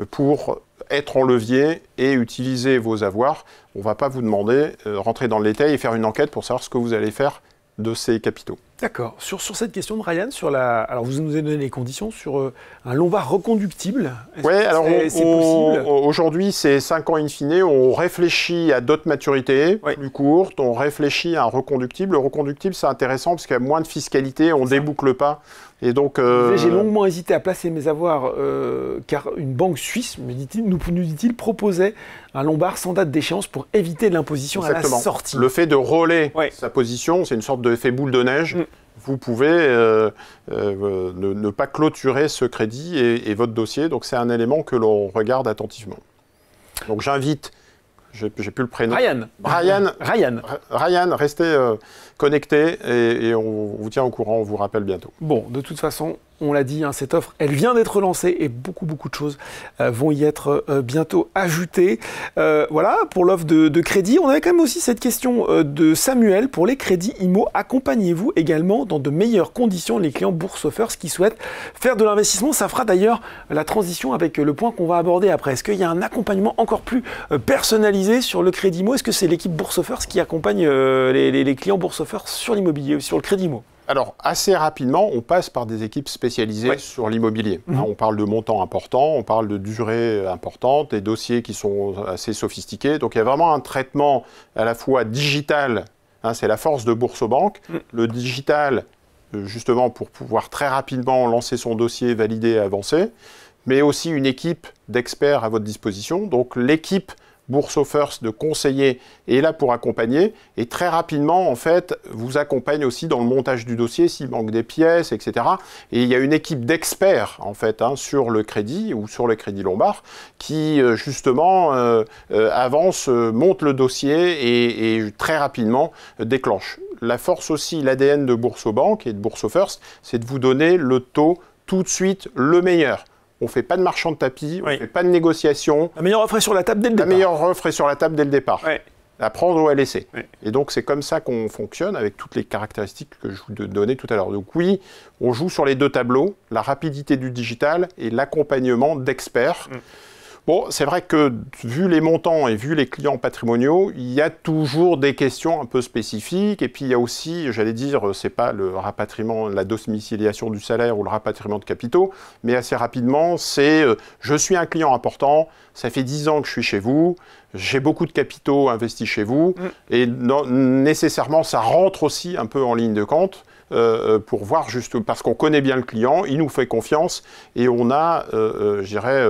pour être en levier et utiliser vos avoirs. On ne va pas vous demander de rentrer dans le détail et faire une enquête pour savoir ce que vous allez faire de ces capitaux. D'accord. Sur cette question de Ryan, alors vous nous avez donné les conditions sur un Lombard reconductible. Oui, alors c'est possible. Aujourd'hui, c'est 5 ans in fine. On réfléchit à d'autres maturités plus courtes. On réfléchit à un reconductible. Le reconductible, c'est intéressant parce qu'il y a moins de fiscalité. On ne déboucle pas. Et donc, j'ai longuement hésité à placer mes avoirs car une banque suisse, nous dit-il, proposait un Lombard sans date d'échéance pour éviter l'imposition à la sortie. Le fait de rôler sa position, c'est une sorte d'effet boule de neige. Vous pouvez ne pas clôturer ce crédit et votre dossier. Donc, c'est un élément que l'on regarde attentivement. Donc, j'invite, j'ai plus le prénom. Ryan, restez connectés et on vous tient au courant, on vous rappelle bientôt. Bon, de toute façon, on l'a dit, cette offre, elle vient d'être lancée et beaucoup de choses vont y être bientôt ajoutées. Voilà, pour l'offre de crédit. On avait quand même aussi cette question de Samuel. Pour les crédits IMO, accompagnez-vous également dans de meilleures conditions les clients Boursophers qui souhaitent faire de l'investissement? Ça fera d'ailleurs la transition avec le point qu'on va aborder après. Est-ce qu'il y a un accompagnement encore plus personnalisé sur le crédit IMO? Est-ce que c'est l'équipe Boursophers qui accompagne les clients Boursophers sur l'immobilier, sur le crédit IMO? Alors, assez rapidement, on passe par des équipes spécialisées sur l'immobilier. On parle de montants importants, on parle de durée importante, des dossiers qui sont assez sophistiqués. Donc, il y a vraiment un traitement à la fois digital, c'est la force de Boursobank. Le digital, justement, pour pouvoir très rapidement lancer son dossier, valider et avancer, mais aussi une équipe d'experts à votre disposition. Donc, l'équipe Boursophers de conseiller est là pour accompagner et très rapidement, en fait, vous accompagne aussi dans le montage du dossier s'il manque des pièces, etc. Et il y a une équipe d'experts, en fait, sur le crédit ou sur le crédit Lombard qui, justement, avance, monte le dossier et très rapidement déclenche. La force aussi, l'ADN de Boursobank et de Boursophers, c'est de vous donner le taux tout de suite le meilleur. On ne fait pas de marchand de tapis, on ne fait pas de négociation. La meilleure offre est sur la table dès le départ. La meilleure offre est sur la table dès le départ. À prendre ou à laisser. Et donc, c'est comme ça qu'on fonctionne avec toutes les caractéristiques que je vous donnais tout à l'heure. Donc oui, on joue sur les deux tableaux, la rapidité du digital et l'accompagnement d'experts. Bon, c'est vrai que vu les montants et vu les clients patrimoniaux, il y a toujours des questions un peu spécifiques. Et puis il y a aussi, j'allais dire, c'est pas le rapatriement, la domiciliation du salaire ou le rapatriement de capitaux, mais assez rapidement, c'est je suis un client important, ça fait 10 ans que je suis chez vous, j'ai beaucoup de capitaux investis chez vous, et nécessairement, ça rentre aussi un peu en ligne de compte. Pour voir juste, parce qu'on connaît bien le client, il nous fait confiance et on a, je dirais,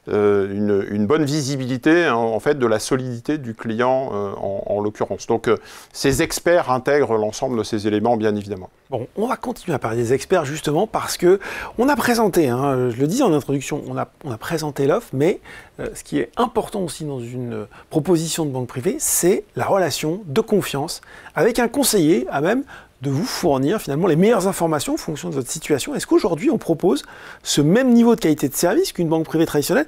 une bonne visibilité en fait de la solidité du client en l'occurrence. Donc ces experts intègrent l'ensemble de ces éléments bien évidemment. Bon, on va continuer à parler des experts justement parce que on a présenté, je le disais en introduction, on a présenté l'offre, mais ce qui est important aussi dans une proposition de banque privée, c'est la relation de confiance avec un conseiller à même de vous fournir finalement les meilleures informations en fonction de votre situation. Est-ce qu'aujourd'hui on propose ce même niveau de qualité de service qu'une banque privée traditionnelle?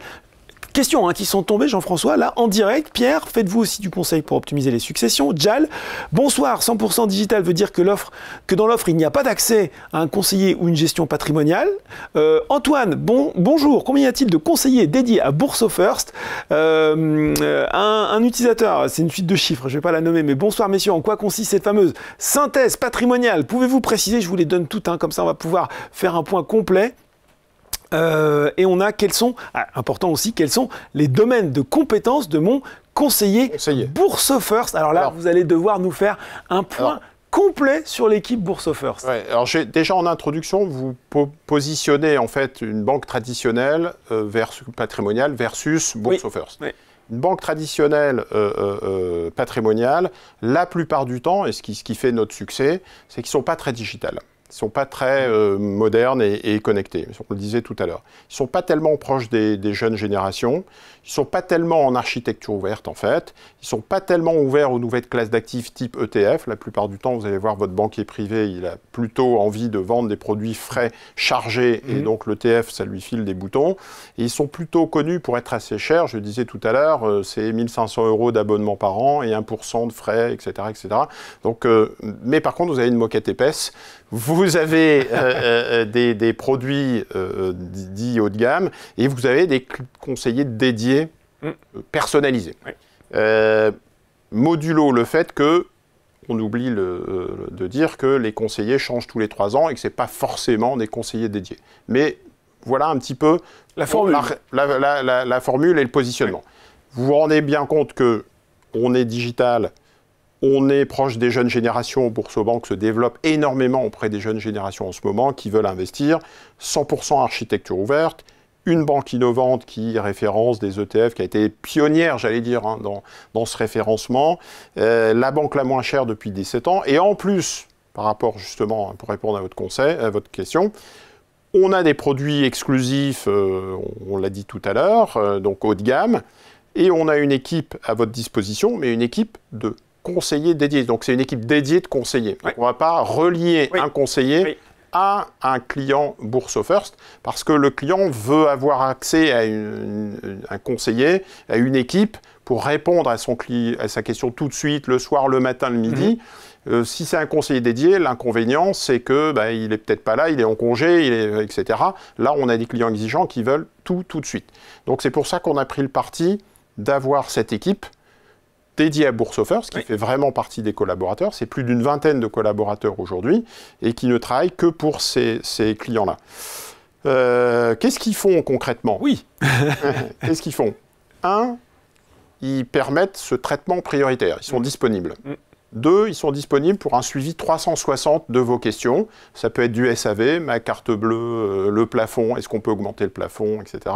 Questions qui sont tombées, Jean-François, là en direct. Pierre, faites-vous aussi du conseil pour optimiser les successions? Jal, bonsoir, 100% digital veut dire que dans l'offre, il n'y a pas d'accès à un conseiller ou une gestion patrimoniale. Antoine, bonjour, combien y a-t-il de conseillers dédiés à Boursophers? Un utilisateur, c'est une suite de chiffres, je ne vais pas la nommer, mais bonsoir messieurs, en quoi consiste cette fameuse synthèse patrimoniale? Pouvez-vous préciser? Je vous les donne toutes, comme ça on va pouvoir faire un point complet. Et on a important aussi, quels sont les domaines de compétences de mon conseiller Boursophers. Alors là, vous allez devoir nous faire un point complet sur l'équipe Boursophers. Alors déjà en introduction, vous positionnez en fait une banque traditionnelle patrimoniale versus Boursophers. Une banque traditionnelle patrimoniale, la plupart du temps, et ce qui fait notre succès, c'est qu'ils ne sont pas très digitales. Ils ne sont pas très modernes et connectés, on le disait tout à l'heure. Ils ne sont pas tellement proches des jeunes générations. Ils ne sont pas tellement en architecture ouverte, en fait. Ils ne sont pas tellement ouverts aux nouvelles classes d'actifs type ETF. La plupart du temps, vous allez voir votre banquier privé, il a plutôt envie de vendre des produits frais, chargés, et donc l'ETF, ça lui file des boutons. Et ils sont plutôt connus pour être assez chers. Je disais tout à l'heure, c'est 1 500 € d'abonnement par an et 1% de frais, etc. etc. Donc, mais par contre, vous avez une moquette épaisse. Vous avez des produits dits haut de gamme et vous avez des conseillers dédiés, personnalisés. Oui. Modulo le fait que, on oublie de dire que les conseillers changent tous les 3 ans et que ce n'est pas forcément des conseillers dédiés. Mais voilà un petit peu la formule, la formule et le positionnement. Oui. Vous vous rendez bien compte qu'on est digital. On est proche des jeunes générations. Boursorama se développe énormément auprès des jeunes générations en ce moment qui veulent investir. 100% architecture ouverte. Une banque innovante qui référence des ETF, qui a été pionnière, j'allais dire, hein, dans ce référencement. La banque la moins chère depuis 17 ans. Et en plus, par rapport justement, pour répondre à votre question, on a des produits exclusifs, on l'a dit tout à l'heure, donc haut de gamme. Et on a une équipe à votre disposition, mais une équipe de conseiller dédié. Donc, c'est une équipe dédiée de conseillers. Oui. On ne va pas relier un conseiller à un client Bourso First parce que le client veut avoir accès à un conseiller, à une équipe pour répondre à sa question tout de suite, le soir, le matin, le midi. Si c'est un conseiller dédié, l'inconvénient, c'est que il n'est peut-être pas là, il est en congé, etc. Là, on a des clients exigeants qui veulent tout de suite. Donc, c'est pour ça qu'on a pris le parti d'avoir cette équipe dédié à Bourso First, qui fait vraiment partie des collaborateurs. C'est plus d'une vingtaine de collaborateurs aujourd'hui et qui ne travaillent que pour ces clients-là. Qu'est-ce qu'ils font concrètement? Oui. Qu'est-ce qu'ils font? 1, ils permettent ce traitement prioritaire. Ils sont disponibles. 2, ils sont disponibles pour un suivi 360 de vos questions. Ça peut être du SAV, ma carte bleue, le plafond, est-ce qu'on peut augmenter le plafond, etc.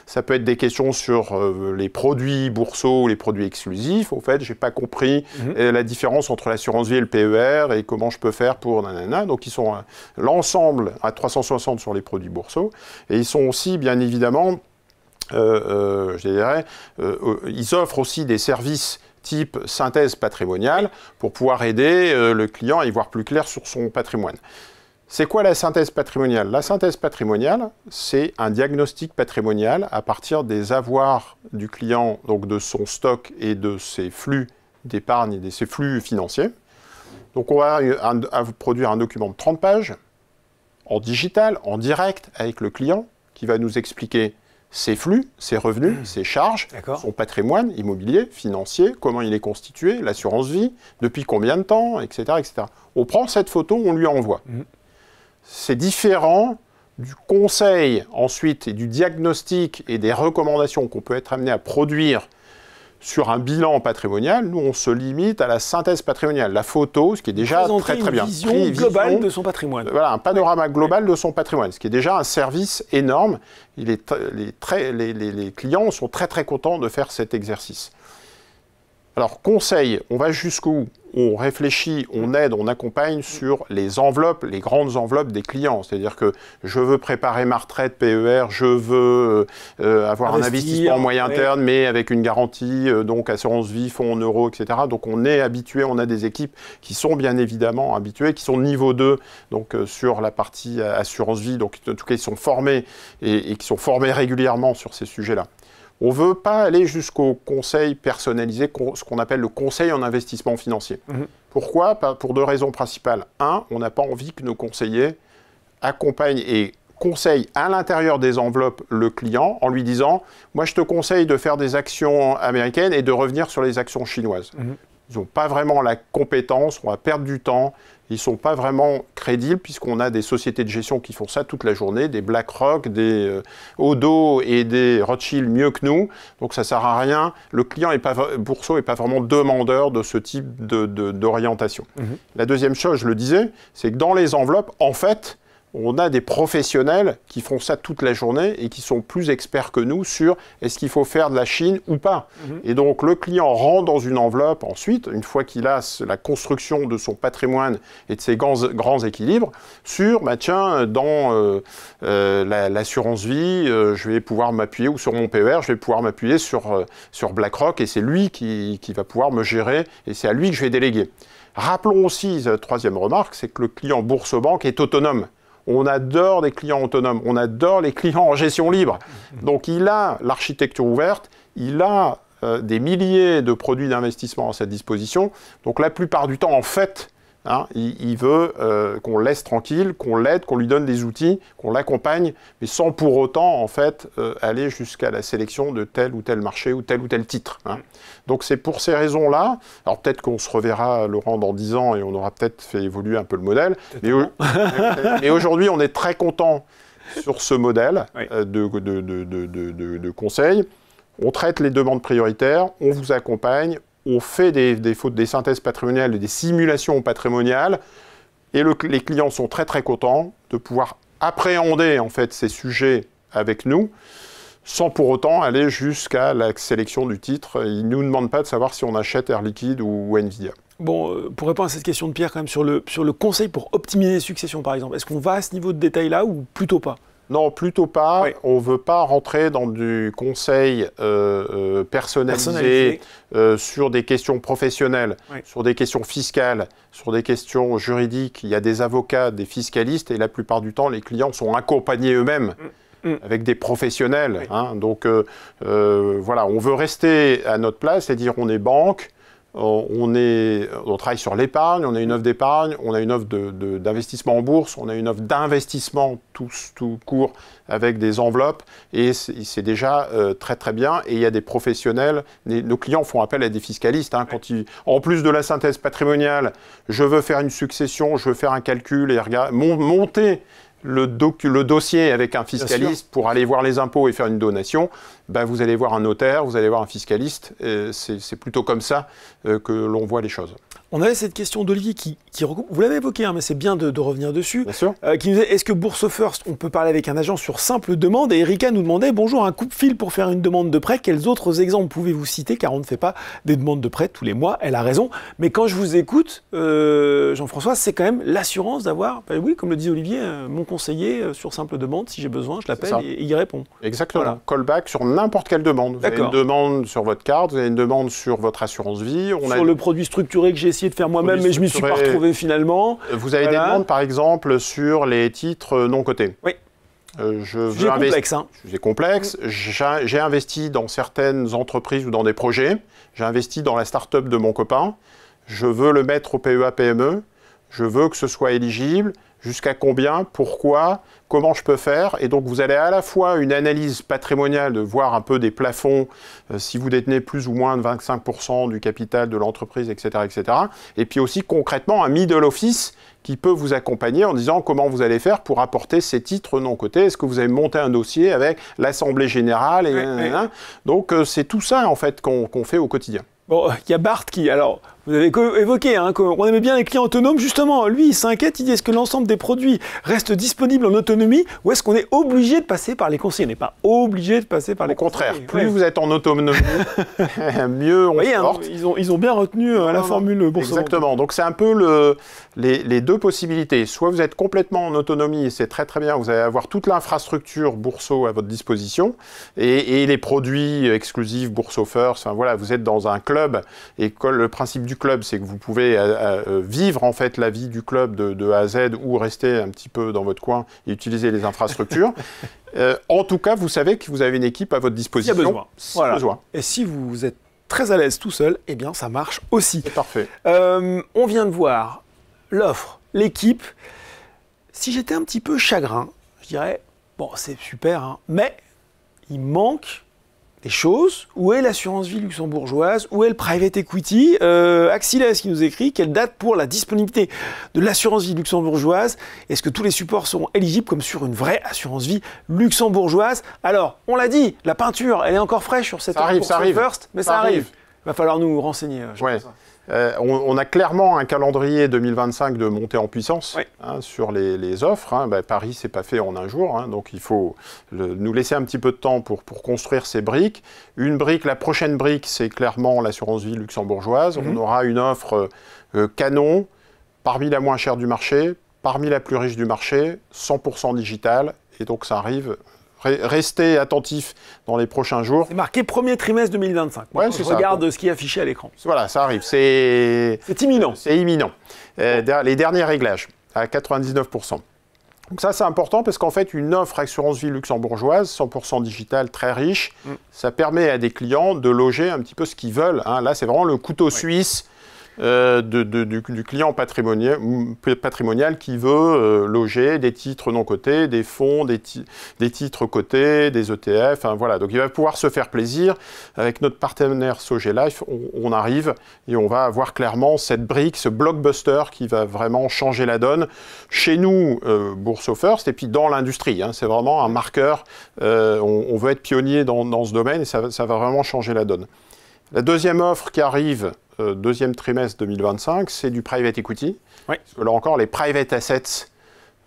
Ça peut être des questions sur les produits bourseaux ou les produits exclusifs. Au fait, je n'ai pas compris la différence entre l'assurance vie et le PER et comment je peux faire pour nanana. Donc, ils sont l'ensemble à 360 sur les produits bourseaux. Et ils sont aussi, bien évidemment, je dirais, ils offrent aussi des services type synthèse patrimoniale pour pouvoir aider le client à y voir plus clair sur son patrimoine. C'est quoi la synthèse patrimoniale? La synthèse patrimoniale, c'est un diagnostic patrimonial à partir des avoirs du client, donc de son stock et de ses flux d'épargne et de ses flux financiers. Donc on va produire un document de 30 pages en digital, en direct avec le client qui va nous expliquer ses flux, ses revenus, ses charges, son patrimoine immobilier, financier, comment il est constitué, l'assurance vie, depuis combien de temps, etc., etc. On prend cette photo, on lui envoie. C'est différent du conseil ensuite et du diagnostic et des recommandations qu'on peut être amené à produire sur un bilan patrimonial. Nous, on se limite à la synthèse patrimoniale, la photo, ce qui est déjà très très bien. Une vision globale de son patrimoine. Voilà, un panorama global de son patrimoine, ce qui est déjà un service énorme. Les clients sont très très contents de faire cet exercice. Alors, conseil, on va jusqu'où? On réfléchit, on aide, on accompagne sur les enveloppes, les grandes enveloppes des clients. C'est-à-dire que je veux préparer ma retraite PER, je veux avoir un investissement moyen terme, mais avec une garantie, donc assurance vie, fonds en euros, etc. Donc on est habitué, on a des équipes qui sont bien évidemment habituées, qui sont niveau 2, donc sur la partie assurance vie, donc en tout cas ils sont formés et qui sont formés régulièrement sur ces sujets-là. On ne veut pas aller jusqu'au conseil personnalisé, ce qu'on appelle le conseil en investissement financier. Pourquoi? Pour 2 raisons principales. 1, on n'a pas envie que nos conseillers accompagnent et conseillent à l'intérieur des enveloppes le client en lui disant « Moi, je te conseille de faire des actions américaines et de revenir sur les actions chinoises. Ils n'ont pas vraiment la compétence, on va perdre du temps. Ils ne sont pas vraiment crédibles puisqu'on a des sociétés de gestion qui font ça toute la journée, des BlackRock, des Odo et des Rothschild mieux que nous. Donc ça ne sert à rien. Le client Bourso n'est pas vraiment demandeur de ce type d'orientation. La deuxième chose, je le disais, c'est que dans les enveloppes, en fait, on a des professionnels qui font ça toute la journée et qui sont plus experts que nous sur est-ce qu'il faut faire de la Chine ou pas. Et donc, le client rentre dans une enveloppe ensuite, une fois qu'il a la construction de son patrimoine et de ses grands équilibres, sur, tiens, dans l'assurance vie, je vais pouvoir m'appuyer, ou sur mon PER, je vais pouvoir m'appuyer sur BlackRock, et c'est lui qui va pouvoir me gérer, et c'est à lui que je vais déléguer. Rappelons aussi, troisième remarque, c'est que le client bourse-banque est autonome. On adore les clients autonomes, on adore les clients en gestion libre. Donc il a l'architecture ouverte, il a des milliers de produits d'investissement à sa disposition. Donc la plupart du temps, en fait, il veut qu'on le laisse tranquille, qu'on l'aide, qu'on lui donne des outils, qu'on l'accompagne, mais sans pour autant, en fait, aller jusqu'à la sélection de tel ou tel marché ou tel titre. Donc c'est pour ces raisons-là, alors peut-être qu'on se reverra, Laurent, dans 10 ans et on aura peut-être fait évoluer un peu le modèle, mais aujourd'hui, on est très content sur ce modèle de conseil. On traite les demandes prioritaires, on vous accompagne, on fait des synthèses patrimoniales et des simulations patrimoniales, et les clients sont très très contents de pouvoir appréhender en fait ces sujets avec nous, sans pour autant aller jusqu'à la sélection du titre. Ils ne nous demandent pas de savoir si on achète Air Liquide ou Nvidia. Bon, pour répondre à cette question de Pierre, quand même, sur le conseil pour optimiser les successions, par exemple, est-ce qu'on va à ce niveau de détail-là ou plutôt pas ? Non, plutôt pas. Oui. On ne veut pas rentrer dans du conseil personnalisé sur des questions professionnelles, sur des questions fiscales, sur des questions juridiques. Il y a des avocats, des fiscalistes, et la plupart du temps, les clients sont accompagnés eux-mêmes. Avec des professionnels. Donc voilà, on veut rester à notre place, c'est-à-dire on est banque, on travaille sur l'épargne, on a une offre d'épargne, on a une offre d'investissement en bourse, on a une offre d'investissement tout court avec des enveloppes, et c'est déjà très très bien. Et il y a des professionnels, nos clients font appel à des fiscalistes. En plus de la synthèse patrimoniale, je veux faire une succession, je veux faire un calcul et monter le dossier avec un fiscaliste pour aller voir les impôts et faire une donation, vous allez voir un notaire, vous allez voir un fiscaliste. C'est plutôt comme ça que l'on voit les choses. On avait cette question d'Olivier qui recoupe, vous l'avez évoqué, mais c'est bien de revenir dessus, bien sûr. Qui nous disait, est-ce que Bourse First, on peut parler avec un agent sur simple demande? Et Erika nous demandait, bonjour, un coup de fil pour faire une demande de prêt, quels autres exemples pouvez-vous citer? Car on ne fait pas des demandes de prêt tous les mois, elle a raison. Mais quand je vous écoute, Jean-François, c'est quand même l'assurance d'avoir, oui, comme le dit Olivier, mon conseiller sur simple demande, si j'ai besoin, je l'appelle et il répond. Exactement, voilà. Callback sur n'importe quelle demande. Vous avez une demande sur votre carte, vous avez une demande sur votre assurance vie. Sur le produit structuré que j'ai essayé de faire moi-même, mais je ne m'y suis pas retrouvé finalement. Vous avez des demandes, par exemple, sur les titres non cotés. Oui. Sujet complexe. Sujet complexe. J'ai investi dans certaines entreprises ou dans des projets. J'ai investi dans la start-up de mon copain. Je veux le mettre au PEA-PME. Je veux que ce soit éligible. Jusqu'à combien? Pourquoi? Comment je peux faire? Et donc, vous allez à la fois une analyse patrimoniale, de voir un peu des plafonds, si vous détenez plus ou moins de 25% du capital de l'entreprise, etc., etc. Et puis aussi, concrètement, un middle office qui peut vous accompagner en disant comment vous allez faire pour apporter ces titres non cotés. Est-ce que vous avez monté un dossier avec l'Assemblée Générale Donc, c'est tout ça, en fait, qu'on fait au quotidien. Bon, il y a Bart qui, alors, vous avez évoqué, qu'on aimait bien les clients autonomes. Justement, lui, il s'inquiète, il dit, est-ce que l'ensemble des produits restent disponibles en autonomie ou est-ce qu'on est obligé de passer par les conseillers? On n'est pas obligé de passer par les conseillers. Au contraire, plus vous êtes en autonomie, mieux on se porte. Ils ont bien retenu la formule bourse. Exactement, donc c'est un peu les deux possibilités. Soit vous êtes complètement en autonomie et c'est très très bien, vous allez avoir toute l'infrastructure Bourso à votre disposition et les produits exclusifs Bourso First, voilà, vous êtes dans un club et le principe du club, c'est que vous pouvez vivre en fait la vie du club de A à Z ou rester un petit peu dans votre coin et utiliser les infrastructures. En tout cas, vous savez que vous avez une équipe à votre disposition. Il y a besoin. Voilà. Besoin. Et si vous êtes très à l'aise tout seul, eh bien ça marche aussi. C'est parfait. On vient de voir l'offre, l'équipe. Si j'étais un petit peu chagrin, je dirais, bon c'est super, mais il manque des choses. Où est l'assurance vie luxembourgeoise? Où est le private equity? Axiles qui nous écrit, quelle date pour la disponibilité de l'assurance vie luxembourgeoise? Est-ce que tous les supports seront éligibles comme sur une vraie assurance vie luxembourgeoise? Alors, on l'a dit, la peinture, elle est encore fraîche sur cette ça arrive. First, mais ça arrive. Il va falloir nous renseigner. On a clairement un calendrier 2025 de montée en puissance oui. Sur les offres. Paris, c'est pas fait en un jour, donc il faut nous laisser un petit peu de temps pour construire ces briques. La prochaine brique, c'est clairement l'assurance vie luxembourgeoise. On aura une offre canon, parmi la moins chère du marché, parmi la plus riche du marché, 100% digital, et donc ça arrive. Restez attentifs dans les prochains jours. C'est marqué premier trimestre 2025. Ouais, je regarde ce qui est affiché à l'écran. Voilà, ça arrive. C'est imminent. C'est imminent. Les derniers réglages, à 99%. Donc ça, c'est important parce qu'en fait, une offre assurance vie luxembourgeoise, 100% digitale, très riche, ça permet à des clients de loger un petit peu ce qu'ils veulent. Là, c'est vraiment le couteau suisse du client patrimonial qui veut loger des titres non cotés, des fonds, des titres cotés, des ETF. Voilà. Donc il va pouvoir se faire plaisir. Avec notre partenaire Sogelife, on arrive et on va avoir clairement cette brique, ce blockbuster qui va vraiment changer la donne chez nous, Bourso First, et puis dans l'industrie. C'est vraiment un marqueur. On veut être pionnier dans ce domaine et ça va vraiment changer la donne. La deuxième offre qui arrive, deuxième trimestre 2025, c'est du private equity. Oui. Parce que là encore, les private assets,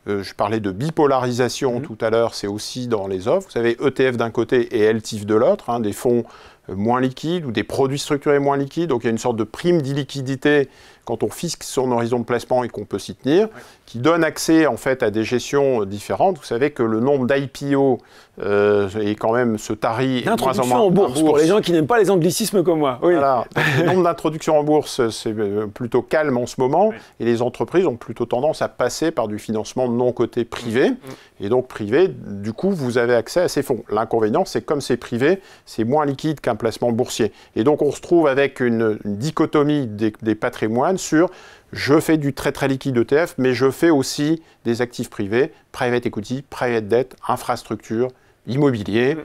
je parlais de bipolarisation tout à l'heure, c'est aussi dans les offres. Vous avez ETF d'un côté et LTIF de l'autre, des fonds moins liquides ou des produits structurés moins liquides. Donc il y a une sorte de prime d'illiquidité quand on fixe son horizon de placement et qu'on peut s'y tenir, qui donne accès en fait à des gestions différentes. Vous savez que le nombre d'IPO est quand même se tarit et moins en moins en bourse, pour les gens qui n'aiment pas les anglicismes comme moi. Oui. Voilà. Le nombre d'introductions en bourse, c'est plutôt calme en ce moment, et les entreprises ont plutôt tendance à passer par du financement non coté privé. Et donc privé, du coup, vous avez accès à ces fonds. L'inconvénient, c'est comme c'est privé, c'est moins liquide qu'un placement boursier. Et donc on se trouve avec une dichotomie des patrimoines sur je fais du très très liquide ETF, mais je fais aussi des actifs privés, private equity, private debt, infrastructure, immobilier,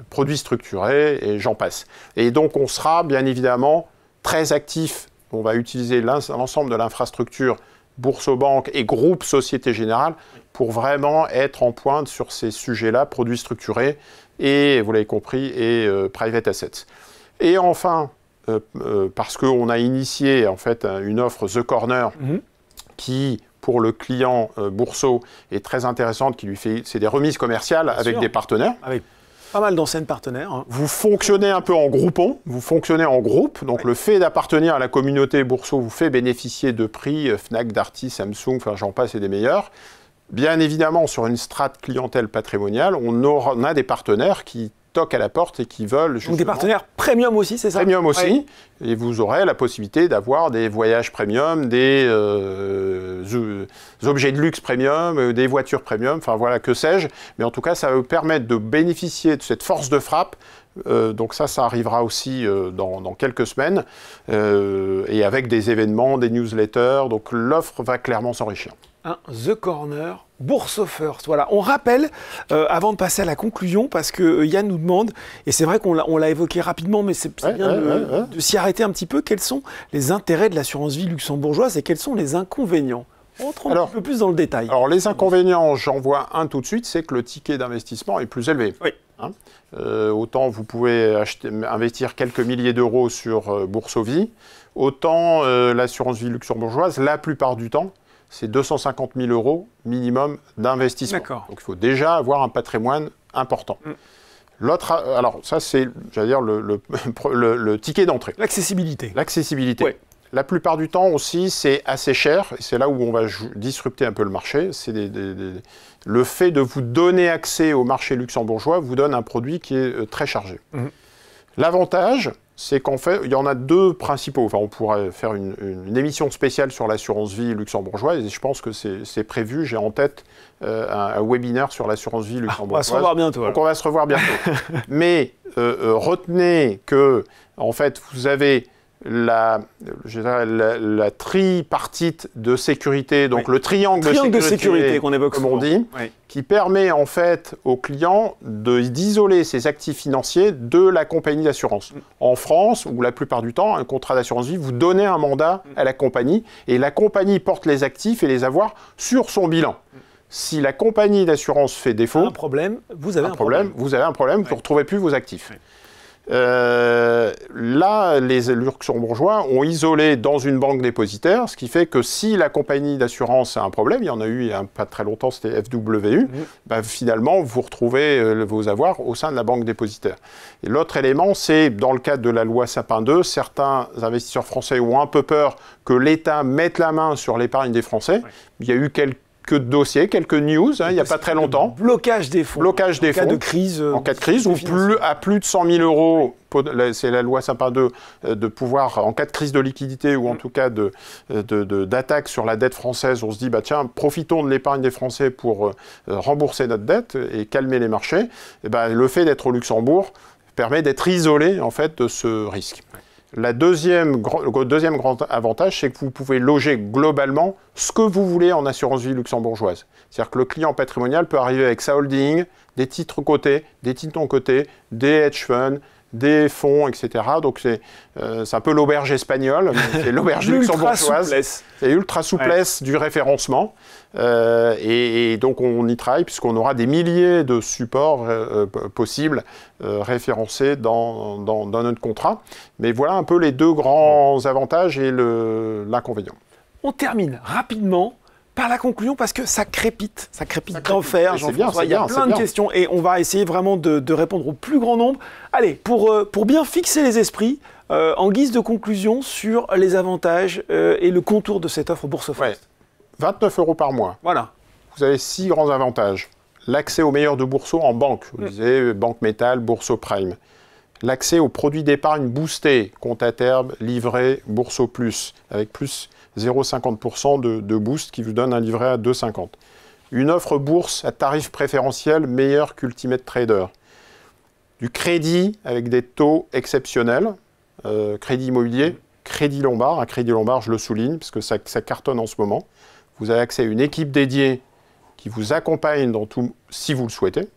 produits structurés, et j'en passe. Et donc on sera bien évidemment très actif. On va utiliser l'ensemble de l'infrastructure Bourso-Banque et groupe Société Générale pour vraiment être en pointe sur ces sujets-là, produits structurés et, vous l'avez compris, et private assets. Et enfin, parce qu'on a initié en fait une offre The Corner qui, pour le client Bourso, est très intéressante, c'est des remises commerciales avec des partenaires. Avec pas mal d'anciennes partenaires. Vous fonctionnez un peu en groupon, vous fonctionnez en groupe, donc le fait d'appartenir à la communauté Bourso vous fait bénéficier de prix Fnac, Darty, Samsung, enfin j'en passe et des meilleurs. Bien évidemment, sur une strate clientèle patrimoniale, on a des partenaires qui toquent à la porte et qui veulent justement... Donc des partenaires premium aussi, c'est ça? Premium aussi, et vous aurez la possibilité d'avoir des voyages premium, des objets de luxe premium, des voitures premium, enfin voilà, que sais-je. Mais en tout cas, ça va vous permettre de bénéficier de cette force de frappe. Donc ça arrivera aussi dans quelques semaines, et avec des événements, des newsletters. Donc l'offre va clairement s'enrichir. The Corner, Bourso First. Voilà, on rappelle, avant de passer à la conclusion, parce que Yann nous demande, et c'est vrai qu'on l'a évoqué rapidement, mais c'est bien de s'y arrêter un petit peu, quels sont les intérêts de l'assurance vie luxembourgeoise et quels sont les inconvénients? On rentre un petit peu plus dans le détail. Alors les inconvénients, j'en vois un tout de suite, c'est que le ticket d'investissement est plus élevé. Oui. Autant vous pouvez investir quelques milliers d'euros sur Bourso Vie, autant l'assurance vie luxembourgeoise, la plupart du temps, c'est 250 000 euros minimum d'investissement. Donc il faut déjà avoir un patrimoine important. L'autre, alors ça c'est, j'allais dire, le ticket d'entrée. L'accessibilité. L'accessibilité. Oui. La plupart du temps aussi, c'est assez cher, et c'est là où on va disrupter un peu le marché. C'est le fait de vous donner accès au marché luxembourgeois vous donne un produit qui est très chargé. L'avantage, c'est qu'en fait, il y en a deux principaux. Enfin, on pourrait faire une émission spéciale sur l'assurance vie luxembourgeoise, et je pense que c'est prévu. J'ai en tête un webinaire sur l'assurance vie luxembourgeoise. On va se revoir bientôt. Donc on va se revoir bientôt. Mais retenez que, en fait, vous avez la tripartite de sécurité, donc le triangle de sécurité qu'on évoque, comme on dit, qui permet en fait aux clients d'isoler ses actifs financiers de la compagnie d'assurance. En France, où la plupart du temps, un contrat d'assurance vie, vous donnez un mandat à la compagnie, et la compagnie porte les actifs et les avoirs sur son bilan. Si la compagnie d'assurance fait défaut, vous avez un problème. Vous ne retrouvez plus vos actifs. Là, les luxembourgeois ont isolé dans une banque dépositaire, ce qui fait que si la compagnie d'assurance a un problème, il y en a eu il n'y a pas très longtemps, c'était FWU, finalement, vous retrouvez vos avoirs au sein de la banque dépositaire. Et l'autre élément, c'est, dans le cadre de la loi Sapin 2, certains investisseurs français ont un peu peur que l'État mette la main sur l'épargne des Français. Il y a eu quelques dossiers, quelques news, il n'y a pas très longtemps. Blocage des fonds. Blocage des fonds. En cas de crise, ou à plus de 100 000 euros, c'est la loi Sapin 2, de pouvoir, en cas de crise de liquidité ou en tout cas d'attaque sur la dette française, on se dit, tiens, profitons de l'épargne des Français pour rembourser notre dette et calmer les marchés. Et le fait d'être au Luxembourg permet d'être isolé, en fait, de ce risque. Le deuxième grand avantage, c'est que vous pouvez loger globalement ce que vous voulez en assurance vie luxembourgeoise. C'est-à-dire que le client patrimonial peut arriver avec sa holding, des titres cotés, des titres non cotés, des hedge funds, des fonds, etc. Donc c'est un peu l'auberge espagnole, c'est l'auberge luxembourgeoise. C'est ultra souplesse du référencement. Et donc on y travaille puisqu'on aura des milliers de supports possibles référencés dans notre contrat. Mais voilà un peu les deux grands avantages et l'inconvénient. On termine rapidement par la conclusion parce que ça crépite d'enfer, Jean-François. Il y a plein de questions et on va essayer vraiment de répondre au plus grand nombre. Allez, pour bien fixer les esprits, en guise de conclusion sur les avantages et le contour de cette offre Bourse First. 29 € par mois. Voilà. Vous avez 6 grands avantages. L'accès aux meilleurs de Bourso en banque. Vous disiez Banque Métal, Bourso Prime. L'accès aux produits d'épargne boostés, compte à terme, livret, Bourso Plus, avec plus 0,50% de boost qui vous donne un livret à 2,50. Une offre bourse à tarif préférentiel meilleur qu'Ultimate Trader. Du crédit avec des taux exceptionnels, crédit immobilier, crédit lombard. Un crédit lombard, je le souligne, parce que ça cartonne en ce moment. Vous avez accès à une équipe dédiée qui vous accompagne dans tout, si vous le souhaitez.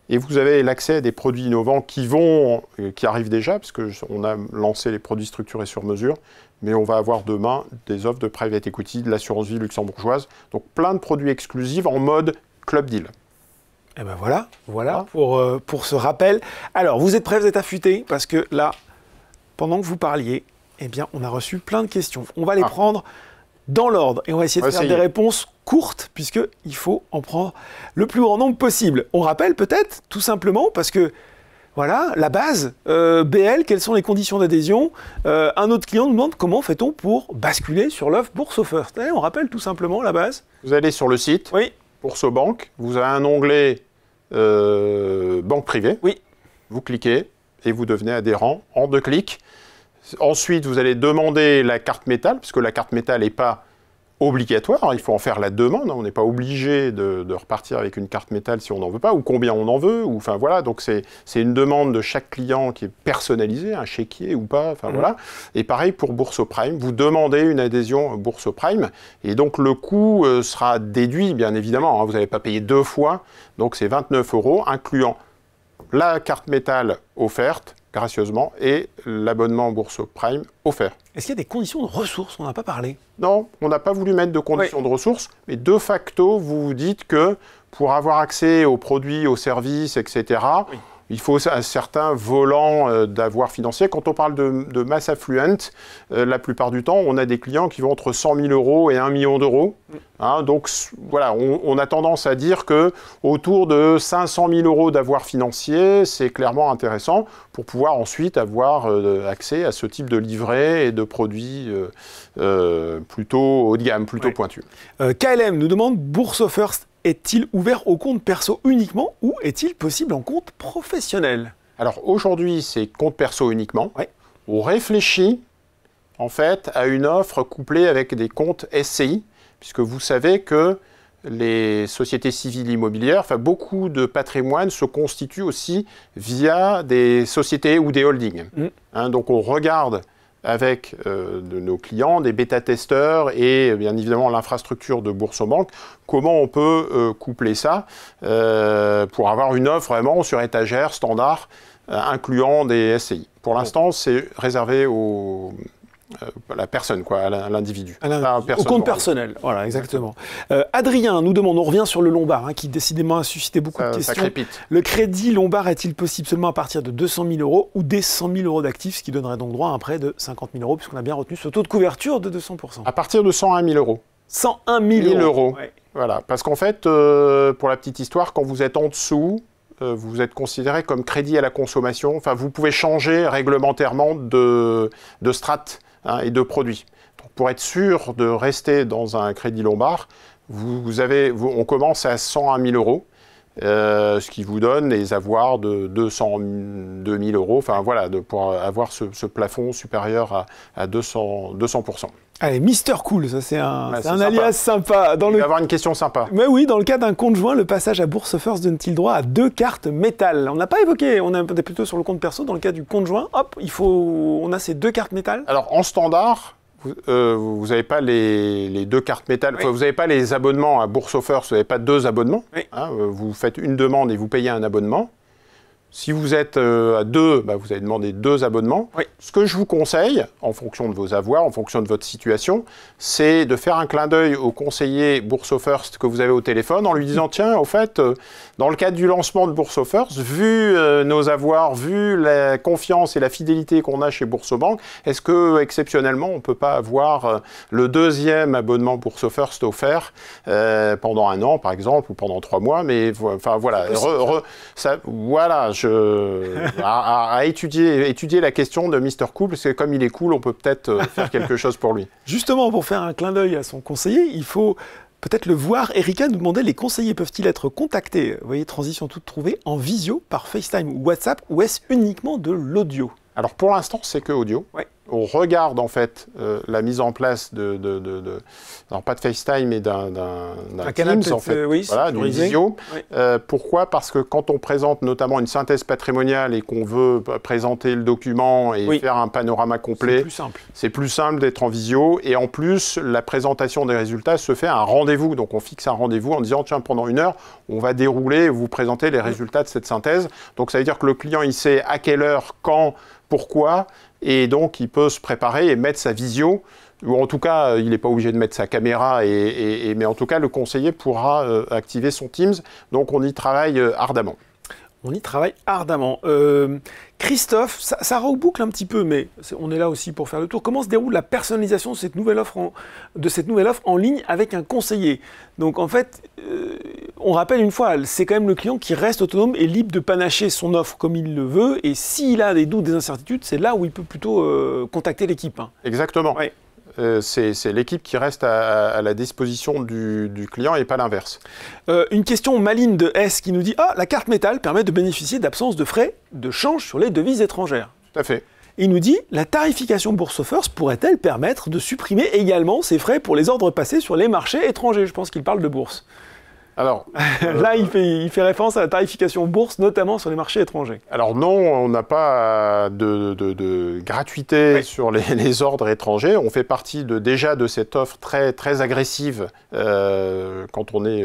Et vous avez l'accès à des produits innovants qui arrivent déjà, parce qu'on a lancé les produits structurés sur mesure, mais on va avoir demain des offres de private equity, de l'assurance vie luxembourgeoise. Donc plein de produits exclusifs en mode club deal. Et ben voilà pour ce rappel. Alors, vous êtes prêts, vous êtes affûtés, parce que là, pendant que vous parliez, eh bien, on a reçu plein de questions. On va les prendre dans l'ordre et on va essayer de faire des réponses courtes, puisqu'il faut en prendre le plus grand nombre possible. On rappelle peut-être, tout simplement, parce que voilà, la base, BL, quelles sont les conditions d'adhésion? Un autre client nous demande comment fait-on pour basculer sur l'offre Bourse First. On rappelle tout simplement la base. Vous allez sur le site, Bourse Banque, vous avez un onglet Banque privée, vous cliquez et vous devenez adhérent en 2 clics. Ensuite, vous allez demander la carte métal, puisque la carte métal n'est pas obligatoire, il faut en faire la demande, on n'est pas obligé de repartir avec une carte métal si on n'en veut pas, ou combien on en veut, ou enfin voilà, donc c'est une demande de chaque client qui est personnalisée, un chéquier ou pas, enfin voilà. Et pareil pour Bourse Prime, vous demandez une adhésion Bourse Prime, et donc le coût sera déduit, bien évidemment, vous n'allez pas payer 2 fois, donc c'est 29 €, incluant la carte métal offerte, gracieusement, et l'abonnement Bourse Prime offert. Est-ce qu'il y a des conditions de ressources? On n'en a pas parlé. Non, on n'a pas voulu mettre de conditions de ressources, mais de facto, vous vous dites que pour avoir accès aux produits, aux services, etc., il faut un certain volant d'avoir financier. Quand on parle de mass affluent, la plupart du temps, on a des clients qui vont entre 100 000 € et 1 million d'euros. Donc voilà, on a tendance à dire que autour de 500 000 € d'avoir financier, c'est clairement intéressant pour pouvoir ensuite avoir accès à ce type de livret et de produits plutôt haut de gamme, plutôt pointus. KLM nous demande Bourse First est-il ouvert au compte perso uniquement ou est-il possible en compte professionnel? Alors aujourd'hui, c'est compte perso uniquement. On réfléchit en fait à une offre couplée avec des comptes SCI, puisque vous savez que les sociétés civiles immobilières, enfin beaucoup de patrimoine se constituent aussi via des sociétés ou des holdings. Donc on regarde avec de nos clients, des bêta-testeurs et bien évidemment l'infrastructure de Boursorama, comment on peut coupler ça pour avoir une offre vraiment sur étagère standard, incluant des SCI. Pour l'instant, c'est réservé aux la personne, quoi, à l'individu. Au compte personnel, voilà, exactement. Adrien nous demande, on revient sur le Lombard, qui décidément a suscité beaucoup de questions. Ça crépite. Le crédit Lombard est-il possible seulement à partir de 200 000 euros ou des 100 000 euros d'actifs, ce qui donnerait donc droit à un prêt de 50 000 euros, puisqu'on a bien retenu ce taux de couverture de 200%. À partir de 101 000 euros. 101 000 euros. Ouais. Voilà, parce qu'en fait, pour la petite histoire, quand vous êtes en dessous, vous êtes considéré comme crédit à la consommation. Enfin, vous pouvez changer réglementairement de strate et de produit. Donc, pour être sûr de rester dans un crédit Lombard, on commence à 101 000 euros, ce qui vous donne les avoirs de 202 000 euros. Enfin, voilà, pour avoir ce plafond supérieur à 200%. Allez, Mister Cool, ça c'est un alias sympa. Il va y avoir une question sympa. Mais oui, dans le cas d'un conjoint, le passage à Bourse First donne-t-il droit à 2 cartes métal? On n'a pas évoqué, on est plutôt sur le compte perso. Dans le cas du conjoint, hop, on a ces 2 cartes métal. Alors en standard, vous n'avez pas les 2 cartes métal, oui. Vous n'avez pas les abonnements à Bourse First, vous n'avez pas 2 abonnements. Oui. Vous faites une demande et vous payez un abonnement. Si vous êtes à 2, vous allez demander 2 abonnements. Oui. Ce que je vous conseille, en fonction de vos avoirs, en fonction de votre situation, c'est de faire un clin d'œil au conseiller Bourse First que vous avez au téléphone en lui disant « Tiens, au fait, dans le cadre du lancement de Bourse First, vu nos avoirs, vu la confiance et la fidélité qu'on a chez Boursorama, est-ce que exceptionnellement, on ne peut pas avoir le 2e abonnement Bourse First offert pendant 1 an, par exemple, ou pendant 3 mois ?» Mais enfin, voilà. Voilà, à étudier la question de Mr. Cool, parce que comme il est cool, on peut peut-être faire quelque chose pour lui. Justement, pour faire un clin d'œil à son conseiller, il faut peut-être le voir. Erika nous demandait, les conseillers peuvent-ils être contactés, vous voyez, transition toute trouvée, en visio, par FaceTime ou WhatsApp, ou est-ce uniquement de l'audio? Alors pour l'instant, c'est que audio. Ouais. On regarde en fait la mise en place alors pas de FaceTime, mais d'un Teams, en fait, oui, voilà, d'une visio. Oui. Pourquoi? Parce que quand on présente notamment une synthèse patrimoniale et qu'on veut présenter le document et faire un panorama complet, c'est plus simple d'être en visio. Et en plus, la présentation des résultats se fait à un rendez-vous. Donc on fixe un rendez-vous en disant, tiens, pendant 1 heure, on va dérouler et vous présenter les résultats de cette synthèse. Donc ça veut dire que le client, il sait à quelle heure, quand, pourquoi, et donc il peut se préparer et mettre sa visio, ou en tout cas, il n'est pas obligé de mettre sa caméra, mais en tout cas, le conseiller pourra activer son Teams, donc on y travaille ardemment. On y travaille ardemment. Christophe, ça reboucle un petit peu, mais on est là aussi pour faire le tour. Comment se déroule la personnalisation de cette nouvelle offre en ligne avec un conseiller? Donc en fait, on rappelle une fois, c'est quand même le client qui reste autonome et libre de panacher son offre comme il le veut. Et s'il a des doutes, des incertitudes, c'est là où il peut plutôt contacter l'équipe. Exactement. Ouais. C'est l'équipe qui reste à la disposition du client et pas l'inverse. Une question maligne de S qui nous dit « Ah, la carte métal permet de bénéficier d'absence de frais de change sur les devises étrangères. » Tout à fait. Il nous dit « La tarification Bourse First pourrait-elle permettre de supprimer également ces frais pour les ordres passés sur les marchés étrangers ?» Je pense qu'il parle de bourse. Alors, là, il fait référence à la tarification bourse, notamment sur les marchés étrangers. Alors non, on n'a pas de gratuité sur les ordres étrangers. On fait partie déjà de cette offre très, très agressive quand on est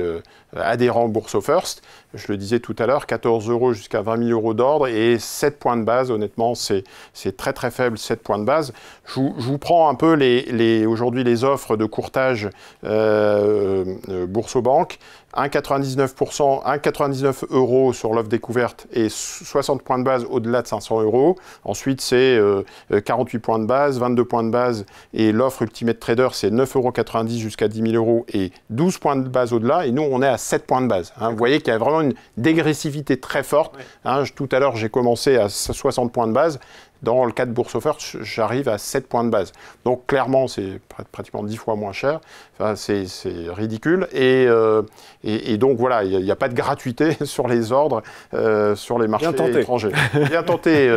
adhérent Bourse First. Je le disais tout à l'heure, 14 € jusqu'à 20 000 € d'ordre et 7 points de base. Honnêtement, c'est très très faible, 7 points de base. Je vous prends un peu aujourd'hui les offres de courtage Boursobank. 1,99 € sur l'offre découverte et 60 points de base au-delà de 500 €. Ensuite, c'est 48 points de base, 22 points de base et l'offre Ultimate Trader, c'est 9,90 € jusqu'à 10 000 € et 12 points de base au-delà. Et nous, on est à 7 points de base. Vous voyez qu'il y a vraiment une dégressivité très forte. Tout à l'heure, j'ai commencé à 60 points de base. Dans le cas de Bourse First, j'arrive à 7 points de base. Donc clairement, c'est pratiquement 10 fois moins cher. Enfin, c'est ridicule. Et donc voilà, il n'y a pas de gratuité sur les ordres, sur les marchés étrangers. Bien tenté,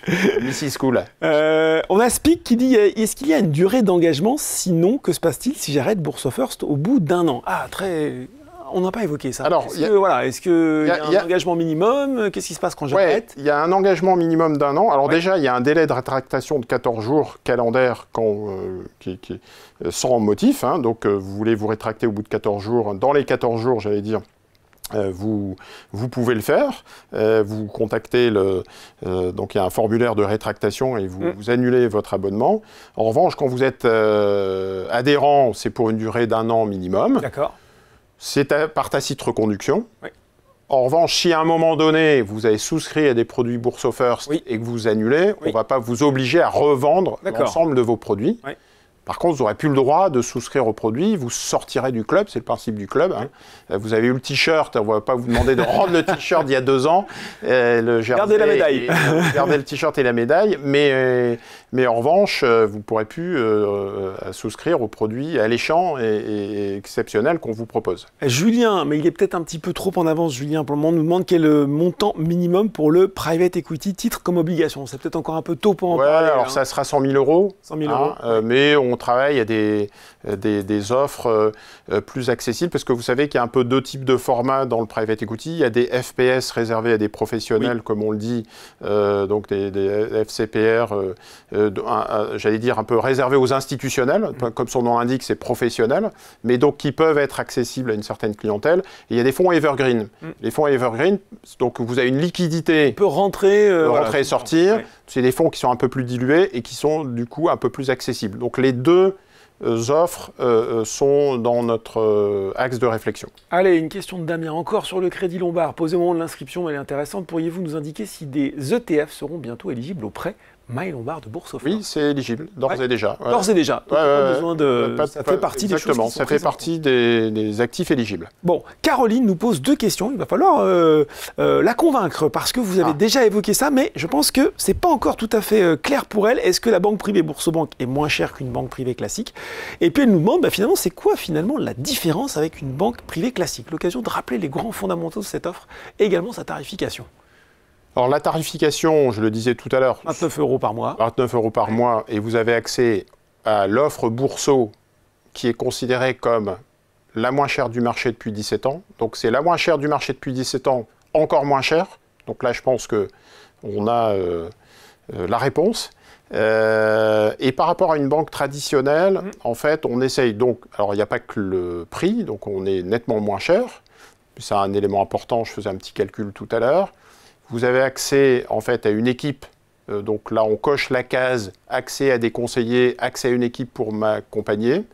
Mrs. Cool. On a Spic qui dit, est-ce qu'il y a une durée d'engagement? Sinon, que se passe-t-il si j'arrête Bourse First au bout d'1 an? Ah, très... On n'a pas évoqué ça. Alors, est-ce qu'il y a un engagement minimum? Qu'est-ce qui se passe quand j'arrête? Il y a un engagement minimum d'1 an. Alors déjà, il y a un délai de rétractation de 14 jours calendaires sans motif. Donc vous voulez vous rétracter au bout de 14 jours. Dans les 14 jours, j'allais dire, vous pouvez le faire, vous contactez donc il y a un formulaire de rétractation et vous annulez votre abonnement. En revanche, quand vous êtes adhérent, c'est pour une durée d'1 an minimum. D'accord. C'est par tacite reconduction. Oui. En revanche, si à un moment donné, vous avez souscrit à des produits Bourso First et que vous annulez, on ne va pas vous obliger à revendre l'ensemble de vos produits. Oui. Par contre, vous n'aurez plus le droit de souscrire aux produits, vous sortirez du club, c'est le principe du club. Hein. Vous avez eu le t-shirt, on ne va pas vous demander de rendre le t-shirt d'il y a 2 ans. Gardez la médaille. Gardez le t-shirt et la médaille, mais en revanche, vous ne pourrez plus souscrire aux produits alléchants et exceptionnels qu'on vous propose. Julien, mais il est peut-être un petit peu trop en avance, Julien, pour le moment, nous demande quel est le montant minimum pour le private equity, titre comme obligation. C'est peut-être encore un peu tôt pour en parler. Alors ça sera 100 000 euros. 100 000 euros. Mais on travaille à des offres plus accessibles, parce que vous savez qu'il y a un peu 2 types de formats dans le private equity. Il y a des FPS réservés à des professionnels, comme on le dit, donc des FCPR, j'allais dire un peu réservés aux institutionnels, comme son nom l'indique, c'est professionnel, mais donc qui peuvent être accessibles à une certaine clientèle. Et il y a des fonds evergreen. Les fonds evergreen, donc vous avez une liquidité. On peut rentrer, rentrer et sortir. Ouais. C'est des fonds qui sont un peu plus dilués et qui sont du coup un peu plus accessibles. Donc les 2 offres sont dans notre axe de réflexion. Allez, une question de Damien, encore sur le crédit Lombard. Posé au moment de l'inscription, elle est intéressante. Pourriez-vous nous indiquer si des ETF seront bientôt éligibles au prêt MyLombard de Bourso First? Oui, c'est éligible, d'ores et déjà. Ouais. D'ores et déjà. Donc, pas besoin de... ça fait partie des choses qui sont ça fait partie des actifs éligibles. Bon, Caroline nous pose 2 questions. Il va falloir la convaincre parce que vous avez déjà évoqué ça, mais je pense que c'est pas encore tout à fait clair pour elle. Est-ce que la banque privée Boursobank est moins chère qu'une banque privée classique? Et puis elle nous demande finalement c'est quoi finalement la différence avec une banque privée classique? L'occasion de rappeler les grands fondamentaux de cette offre et également sa tarification. Alors la tarification, je le disais tout à l'heure, 29 € par mois. 29 € par mois, et vous avez accès à l'offre Bourso qui est considérée comme la moins chère du marché depuis 17 ans. Donc c'est la moins chère du marché depuis 17 ans, encore moins chère. Donc là, je pense qu'on a la réponse. Et par rapport à une banque traditionnelle, en fait, on essaye donc... Alors il n'y a pas que le prix, donc on est nettement moins cher. C'est un élément important, je faisais un petit calcul tout à l'heure. Vous avez accès en fait à une équipe, donc là on coche la case, accès à des conseillers, accès à une équipe pour m'accompagner.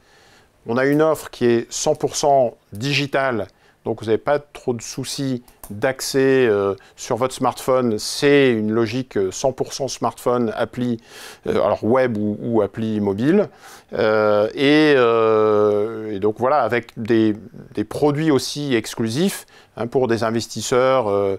On a une offre qui est 100% digitale, donc vous n'avez pas trop de soucis d'accès sur votre smartphone. C'est une logique 100% smartphone, appli, alors web ou appli mobile. Et donc voilà, avec des produits aussi exclusifs pour des investisseurs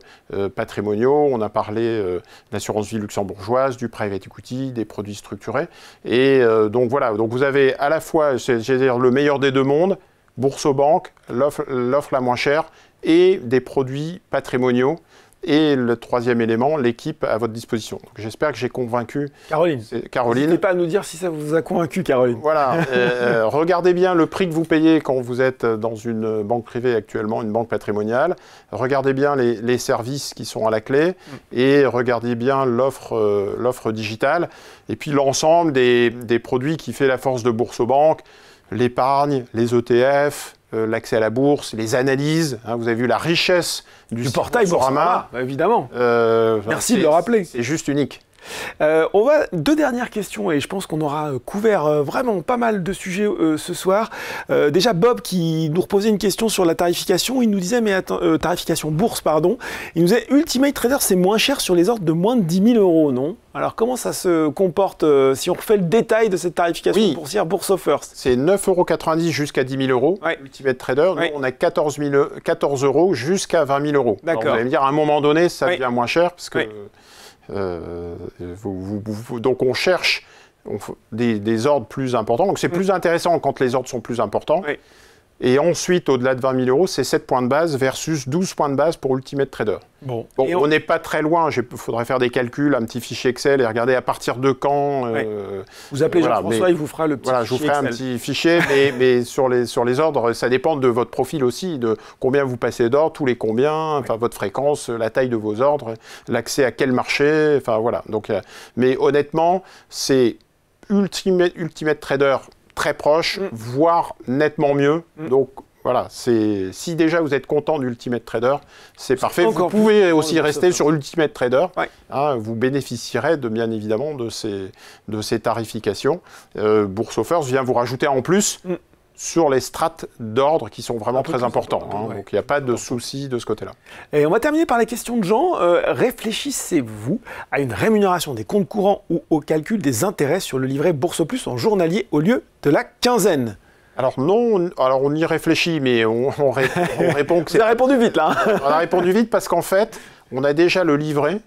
patrimoniaux. On a parlé de l'assurance vie luxembourgeoise, du private equity, des produits structurés. Et donc voilà, donc vous avez à la fois, j'allais dire, le meilleur des 2 mondes, Boursobank, l'offre la moins chère, et des produits patrimoniaux. Et le 3e élément, l'équipe à votre disposition. Donc j'espère que j'ai convaincu Caroline. Caroline. N'hésitez pas à nous dire si ça vous a convaincu, Caroline. Voilà. Regardez bien le prix que vous payez quand vous êtes dans une banque privée actuellement, une banque patrimoniale. Regardez bien les services qui sont à la clé et regardez bien l'offre digitale. Et puis l'ensemble des produits qui fait la force de Boursobank, l'épargne, les ETF, l'accès à la bourse, les analyses. Vous avez vu la richesse du portail Boursorama, évidemment. Merci de le rappeler. C'est juste unique. On va 2 dernières questions et je pense qu'on aura couvert vraiment pas mal de sujets ce soir. Déjà Bob qui nous reposait une question sur la tarification, il nous disait mais tarification bourse pardon, il nous disait Ultimate Trader c'est moins cher sur les ordres de moins de 10 000 €, non? Alors comment ça se comporte si on refait le détail de cette tarification boursière Bourso First? C'est 9,90 € jusqu'à 10 000 €, Ultimate Trader. Nous, on a 14 € jusqu'à 20 000 €. D'accord. Vous allez me dire, à un moment donné, ça devient moins cher, parce que donc on cherche des ordres plus importants. Donc c'est plus intéressant quand les ordres sont plus importants. Et ensuite, au-delà de 20 000 €, c'est 7 points de base versus 12 points de base pour Ultimate Trader. Bon on n'est pas très loin. Il faudrait faire des calculs, un petit fichier Excel et regarder à partir de quand... Vous appelez Jean-François, il vous fera le petit fichier je vous ferai un petit fichier, mais sur les ordres, ça dépend de votre profil aussi, de combien vous passez d'ordres, tous les combien, enfin votre fréquence, la taille de vos ordres, l'accès à quel marché, enfin voilà. Donc, mais honnêtement, c'est Ultimate Trader très proche, voire nettement mieux. Donc voilà, si déjà vous êtes content d'Ultimate Trader, c'est parfait. Vous pouvez aussi rester sur Ultimate Trader. Ouais. Hein, vous bénéficierez bien évidemment de ces tarifications. Bourse-First vient vous rajouter en plus sur les strates d'ordre qui sont vraiment très importants. Hein, donc il n'y a pas de souci de ce côté-là. Et on va terminer par la question de Jean. Réfléchissez-vous à une rémunération des comptes courants ou au calcul des intérêts sur le livret Bourse Plus en journalier au lieu de la quinzaine? Alors non, alors on y réfléchit, mais on répond que c'est... Vous avez répondu vite là. On a répondu vite parce qu'en fait, on a déjà le livret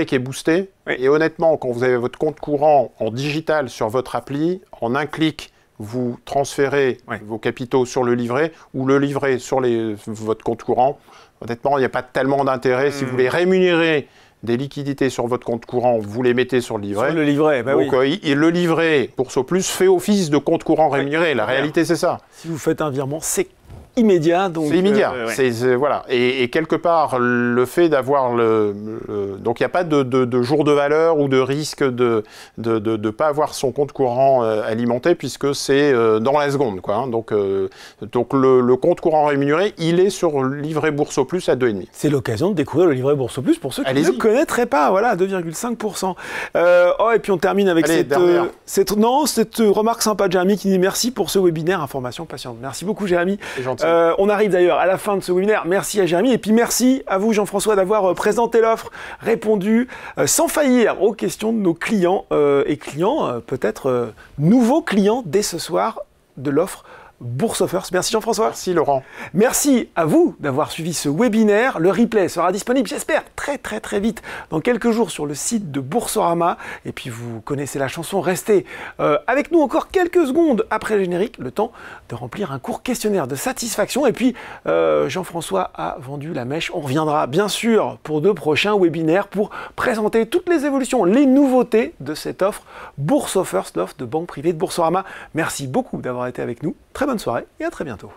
qui est boosté. Oui. Et honnêtement, quand vous avez votre compte courant en digital sur votre appli, en un clic, vous transférez vos capitaux sur le livret ou le livret sur votre compte courant. Honnêtement, il n'y a pas tellement d'intérêt. Si vous voulez rémunérer des liquidités sur votre compte courant, vous les mettez sur le livret. Sur le livret, bah donc, oui. Le livret Bourse Plus fait office de compte courant rémunéré. La réalité, c'est ça. Si vous faites un virement, c'est immédiat. C'est immédiat. Voilà. Et quelque part, le fait d'avoir donc il n'y a pas de jour de valeur ou de risque de ne pas avoir son compte courant alimenté puisque c'est dans la seconde. Quoi, hein. Donc le compte courant rémunéré, il est sur le livret Bourse Plus à 2,5. C'est l'occasion de découvrir le livret Bourse Plus pour ceux qui ne connaîtraient pas. Voilà, à 2,5%. Et puis on termine avec cette remarque sympa de Jérémy qui dit merci pour ce webinaire information patiente. Merci beaucoup Jérémy. C'est gentil. On arrive d'ailleurs à la fin de ce webinaire. Merci à Jérémy et puis merci à vous Jean-François d'avoir présenté l'offre, répondu sans faillir aux questions de nos clients et clients, peut-être nouveaux clients dès ce soir de l'offre Bourse-First. Merci Jean-François. Merci Laurent. Merci à vous d'avoir suivi ce webinaire. Le replay sera disponible, j'espère, très vite, dans quelques jours sur le site de Boursorama. Et puis vous connaissez la chanson, restez avec nous encore quelques secondes après le générique, le temps de remplir un court questionnaire de satisfaction. Et puis Jean-François a vendu la mèche. On reviendra bien sûr pour de prochains webinaires pour présenter toutes les évolutions, les nouveautés de cette offre Bourse-First, l'offre de banque privée de Boursorama. Merci beaucoup d'avoir été avec nous. Très bonne soirée et à très bientôt.